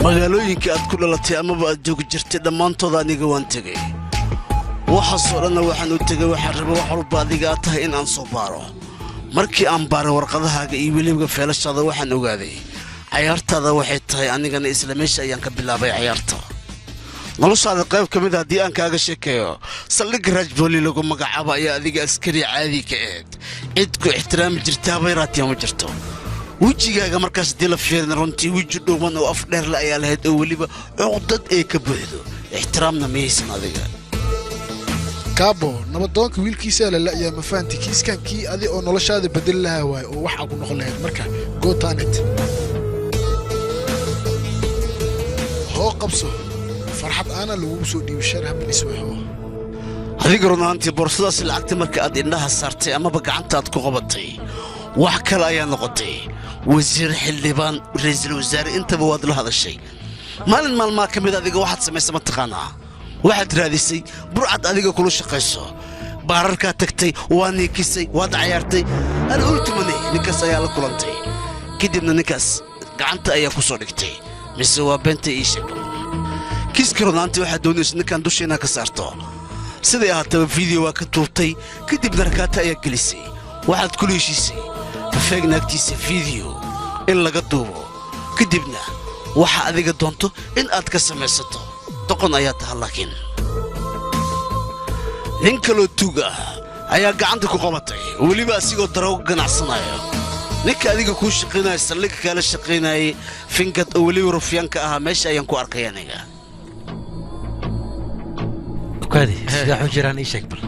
M: magaalooyinka aad ku dhalatay amaba aad joogi jirtay dhammaantooda aniga waan tegay waxaasoo dhanna waxaan u tegay waxaan rabay wax walba adiga aad tahay in aan soo baaro markii aan baaray warqadahaaga iyo weliba feelashaada waxaan ogaaday cayaartaada waxay tahay anigana isla meesha ayaan ka bilaabay cayaarta noloshaada qayb ka mid haddii aan kaaga sheekeeyo saldhigga raajbooli lagu magacaabo ayaa adiga askari caadi ka ahayd cid ku ixtiraami jirta habayraatiya ma jirto wejigaaga markaas haddii la fiirina runtii weji dhuuban oo af dheerle ayaa lahayd oo weliba cuqdad ay ka buuxdo ixtiraamna miyaysan adiga
N: kaabo nabadoonka wiilkiisa la la'yaa ma fahanti kiiskan kii adi oo noloshaada bedeli lahaa waaye oo waxaa ku noqon lahayd marka gootanet hoo qabso farxad aana lagugu soo dhiibi sharha miniswaxo
M: adiga runaantii boorsadaas lacagta marka aad indhaha saartay amaba gacanta aad ku qabatay wax kale ayaa noqotay wasiir xildhibaan ra'iisul wasaare intaba waad la hadashay maalin maalmaa ka mid adiga waxaad samaysay mataqaanaa waxaad raadisay burcad adiga kula shaqayso baararkaa tagtay waa niikisay waad cayaartay al ultimane ninkaas ayaa la kulantay kadibna ninkaas gacanta ayaa ku soo dhigtay mise waa beenta ii sheeg kiiska runaantii waxaad doonaysa ninkan dushiina ka saarto siday ahaataba video waa ka tuurtay kadibna rakaata ayaa gelisay waxaad ku heshiisay fifeeg naagtiisa video in laga duubo kadibna waxa adiga doonto in aad ka samaysato doqon ayaa tahay laakiin nin kaloo tuuga ayaa gacanta ku qabatay weliba asigoo daroogo ganacsanayo ninka adiga kuu shaqaynaya saldhigga kala shaqaynayay finkad oo weliba rufyaanka ahaa meesha ayaan ku arkay aniga
L: ukaadi sidaa xu jiraan ii sheeg bal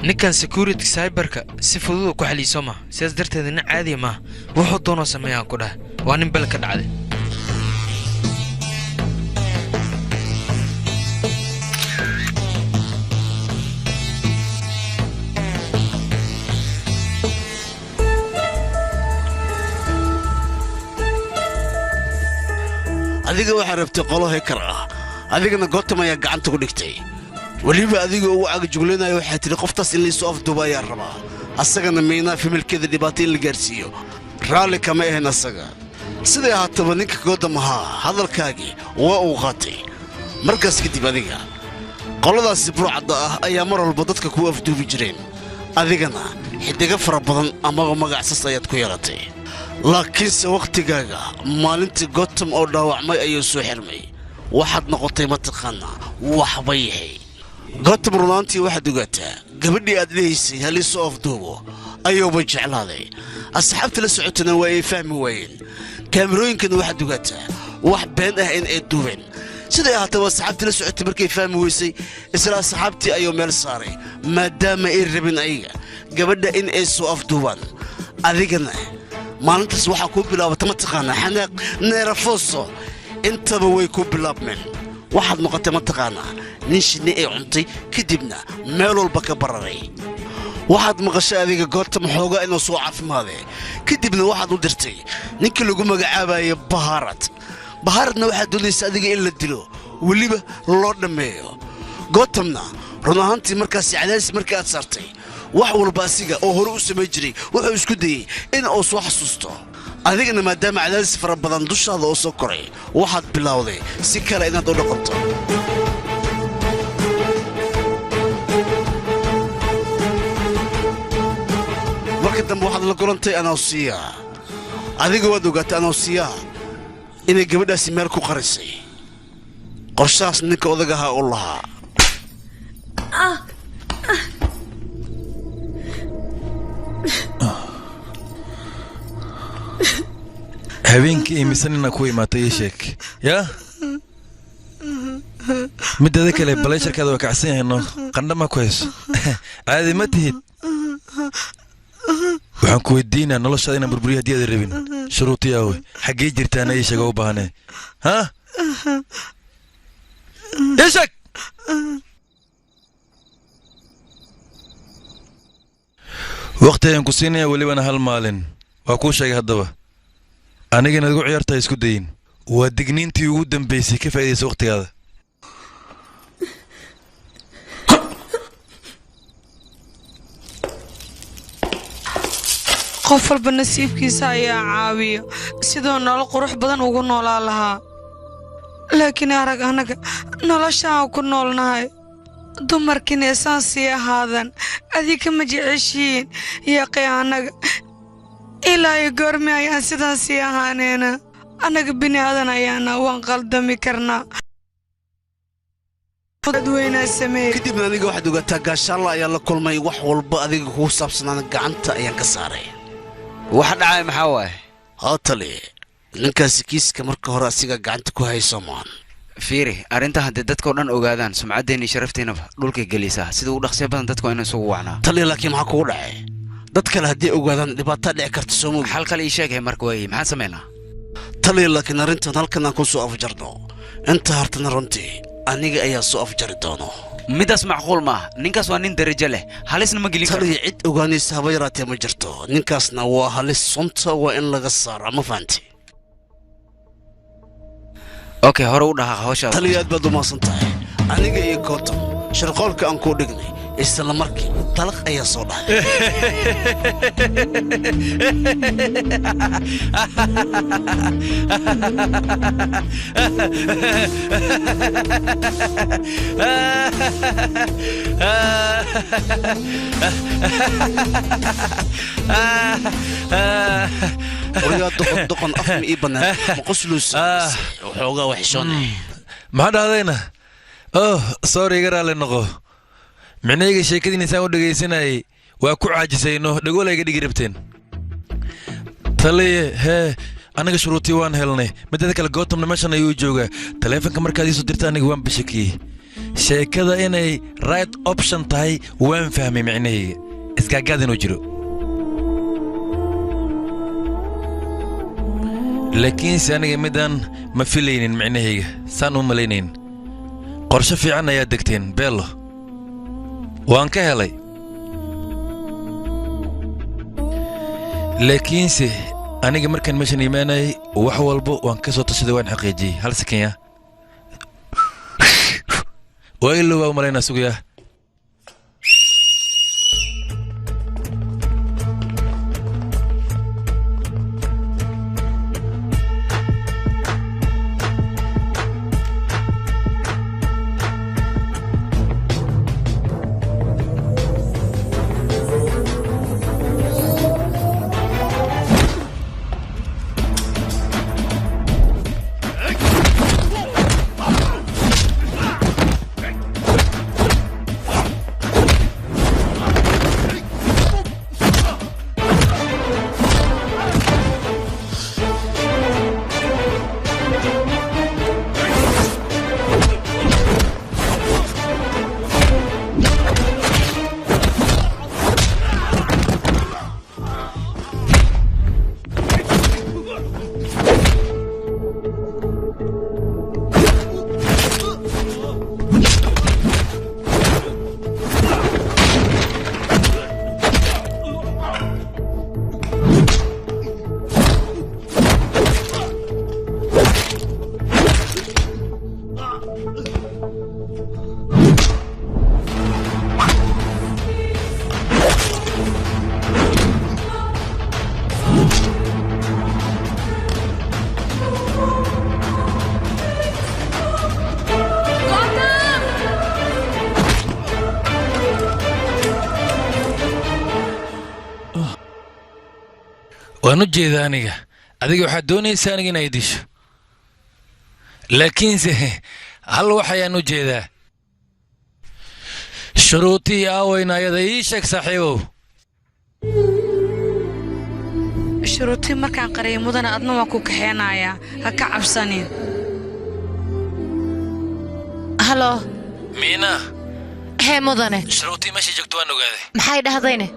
B: ninkan security cyberka si fudud ku xaliiso ma sidaas darteed nin caadi ma wuxuu doono sameeyaan ku dhahay waa nin bal ka dhacday
M: adiga waxaa rabtay qolo haykar ah adigana Gotham ayaa gacanta ku dhigtay weliba adiga uu cagajugleynaayo waxay tiri qoftaas in liisoo afduuba ayaa rabaa asagana meynaa familkeeda dhibaato in la gaarsiiyo raalli kama ahayn asaga siday ahaataba ninka Gotham ahaa hadalkaagii waa uu qaatay markaas kadib adiga qoladaasi burcadda ah ayaa mar walba dadka ku afduubi jireen adigana xidiga fara badan ama magacsas ayaad ku yeelatay laakiinse waqtigaaga maalintii Gotham oo dhaawacmay ayuu soo xirmay waxaad noqotay mataqaanaa waxba yahay Gotham runaantii waxaad ogaataa gabadhii aad leeysay halisoo afduubo ayuuba jeclaaday asxaabta la socotana waa ay fahmi waayeen kaamirooyinkana waxaad ogaataa wax been ah in ay duubeen siday ahaataba asxaabtii la socotay markay fahmi weysay isla asxaabtii ayuu meel saaray maadaama ay rabin ayaga gabadha in ay soo afduubaan adigana maalintaas waxaa kuu bilaabata mataqaanaa xanaaq neerafoso intaba way ku bilaabmeen waxaad noqotay mataqaanaa nin shinni ay cuntay kadibna meel walba ka bararay waxaad maqashay adiga Gotham xoogaa inuu soo caafimaaday kadibna waxaad u dirtay ninkii lagu magacaabayo bahaaradna waxaad doonaysa adiga in la dilo weliba loo dhammeeyo Gothamna run ahaantii markaasi cadaadis markii aad saartay wax walba asiga oo hore u samay jiray wuxuu isku dayay in uu soo xasuusto adigana maadaama cadaadis fara badan dushaada oo soo koray waxaad bilowday si kale inaad u dhaqanto marka dambe waxaad la kulantay Anosiya adiga waad ogaatay Anosiya inay gabadhaasi meel ku qarisay qorshaas ninka odagaha u lahaa
R: habeenkii imisanina ku imaatay ii sheeg yaa mideeda kale baleesharkaada waa kacsan yahay noo qandha ma ku hayso caadi ma tihid waxaan ku weydiinaa noloshaada inaan burburiyo haddii aada rabin shuruutii aawe xaggee jirtaana ii sheega u baahnee ha ii sheeg waqti ayaan ku siinaya welibana hal maalin waa kuu sheegay haddaba aniga inaad igu ciyaartahay isku dayin waa digniintii ugu dambaysay ka faa'iidaysa waqtigaada
J: qof walba nasiibkiisa ayaa caawiya sidoo nolol qurux badan ugu noolaa lahaa laakiin arag anaga noloshaan ku noolnahay dumarkiina esaan sii ahaadan adiga ma jeceshiin yaqay anaga ilaa iyo goorme ayaan sidaan sii ahaaneena annaga bini aadan ayaana waan qaldami karnaa
M: kadibna adiga waxaad ogaataa gaashaalla ayaa la kulmay wax walba adiga kugu saabsanaan gacanta ayaan ka saaray
O: waxa dhacay maxaa waaye
M: hootali ninkaasi kiiska marka hore asiga gacanta ku hayso maan
O: fiiri arrinta haddii dadkao dhan ogaadaan sumcaddeena iyo sharafteennaba dhulkay gelisaa sida ugu dhaqsiya badan dadku waa inay isugu wacnaa
M: tali laakiin maxaa kugu dhacay dad kale haddii ogaadaan dhibaataa dhici karta soo moog
O: xal kale ii sheegay marka waayey maxaan samaynaa
M: tali laakiin arrintan halkan aan ku soo afjarno inta hartana runtii aniga ayaa soo afjari doono
O: midaas macquul maaha ninkaas waa nin darajo leh halisna ma gelin karo
M: tali cid ogaanaysa haba yaraatee ma jirto ninkaasna waa halis sunta waa in laga saaraa ma fahanti
O: okay hore u dhaqaaq hawshaada
M: tali aad baad u maasan tahay aniga iyo Gotham shirqoolka aan ku dhignay isla markii talaq ayaa soo dhacay ويا دقن أفهم إبنا مقصلوس وحوجا وحشوني
R: ما هذا sorry قرا لنقو معناه شيء كذي نساو دقيسنا وأكو عاجزينه دقول لي قدي قربتين تلي ها أنا كشروطي وان هلني متى ذاك الجوتم نمشنا يوجوجا تلفون كمر كذي صدرت أنا جوان بشكي شيء كذا إني رايت أوبشن تاي وين فهمي معناه إسكا قاعدين وجرو لكن سأنا جمدان ما في لينين معناه سانو ملينين قرش في عنا يا دكتين بيلو وان كهلي لكن سي أنا جمر كان مشان يماني وحول بو وان كسو تصدق وين حقيقي هل سكينة وإلو ومرينا سوقيا وأنا جيدا أنيقا أديك واحد دوني سانيقا نايديش لكن هل وحيا نجيدا شروطي آوينا يدايشك صاحبو
J: shuruutii markaan qariyay mudana adna waan ku kaxeenayaa ha ka cabsanin
Q: halo
R: miina
Q: hee mudane
R: shuruutii meesha joogto waan ogaaday
Q: maxay dhahdayne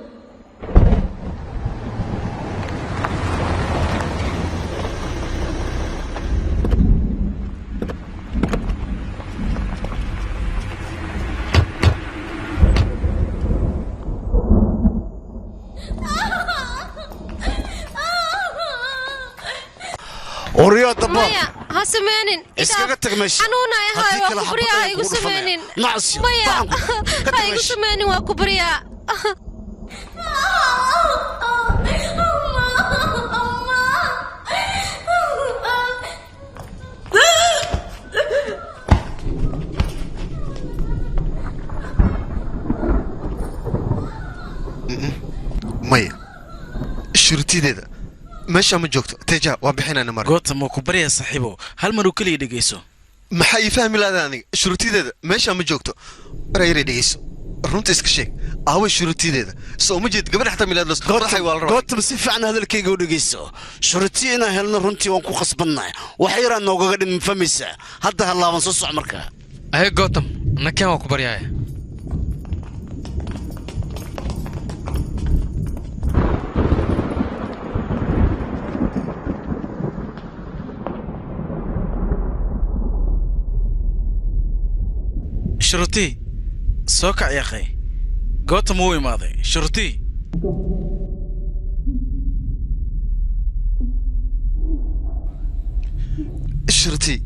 M: ورياض دباب
G: مايا ها سمانين
M: اسكا تغمش
G: حنونا يا هاي وكبريا هاي سمانين
M: نعس
G: مايا هاي سمانين وكبريا
H: مايا شرطي ده ماشي ما جوكتو تجا وبحين انا مره
K: قلت ما كبريا صاحبه هل مرو كلي دغيسو
H: ما حي فاهم لا انا شروطي ده ماشي ما جوكتو ريري دغيسو runta iska sheeg aaway shuruutideeda soo ma jeed gabadha xataa milaad la
M: waxay wal goobta si fiican hadalkayga u dhageyso shuruutiina helna runtii waan ku khasbannahay wax yar aan noogaga dhimin famisa hadda halaaban soo soc markaa
B: ay gootam nakeen waa ku baryaaya
K: شرطي سوكع يا أخي قوت موي ماضي شرطي
H: الشرطي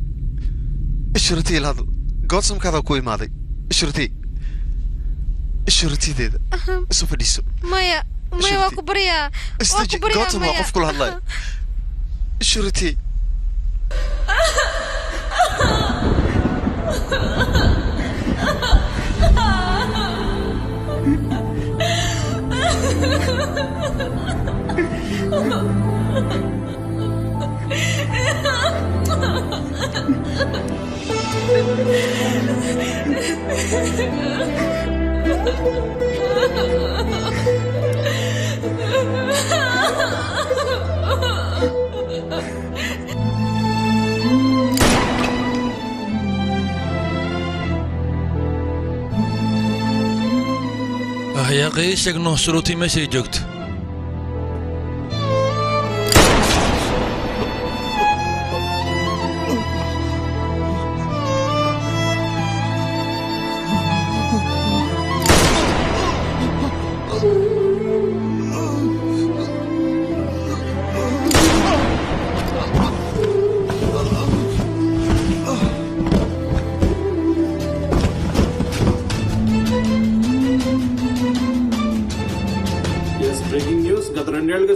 H: هذا قوت سم كذا كوي ماضي الشرطي shurtideeda isu fadhiiso
G: maya waa ku baryaa
H: Gotham waa qof kula hadlaya shurti
R: يا أخي إيش إنه شروطي ماشي جوكت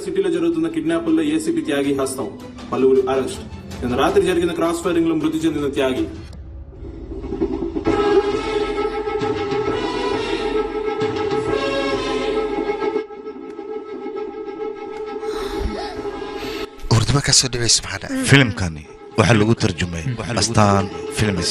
I: సిటీలో జరుగుతున్న కిడ్నాపుల్లో ఏసీపీ త్యాగి హస్తం పలువురు అరెస్ట్ నిన్న రాత్రి జరిగిన cross firing లో మృతి చెందిన త్యాగి
F: filimkani waxaa lagu tarjumay astaan films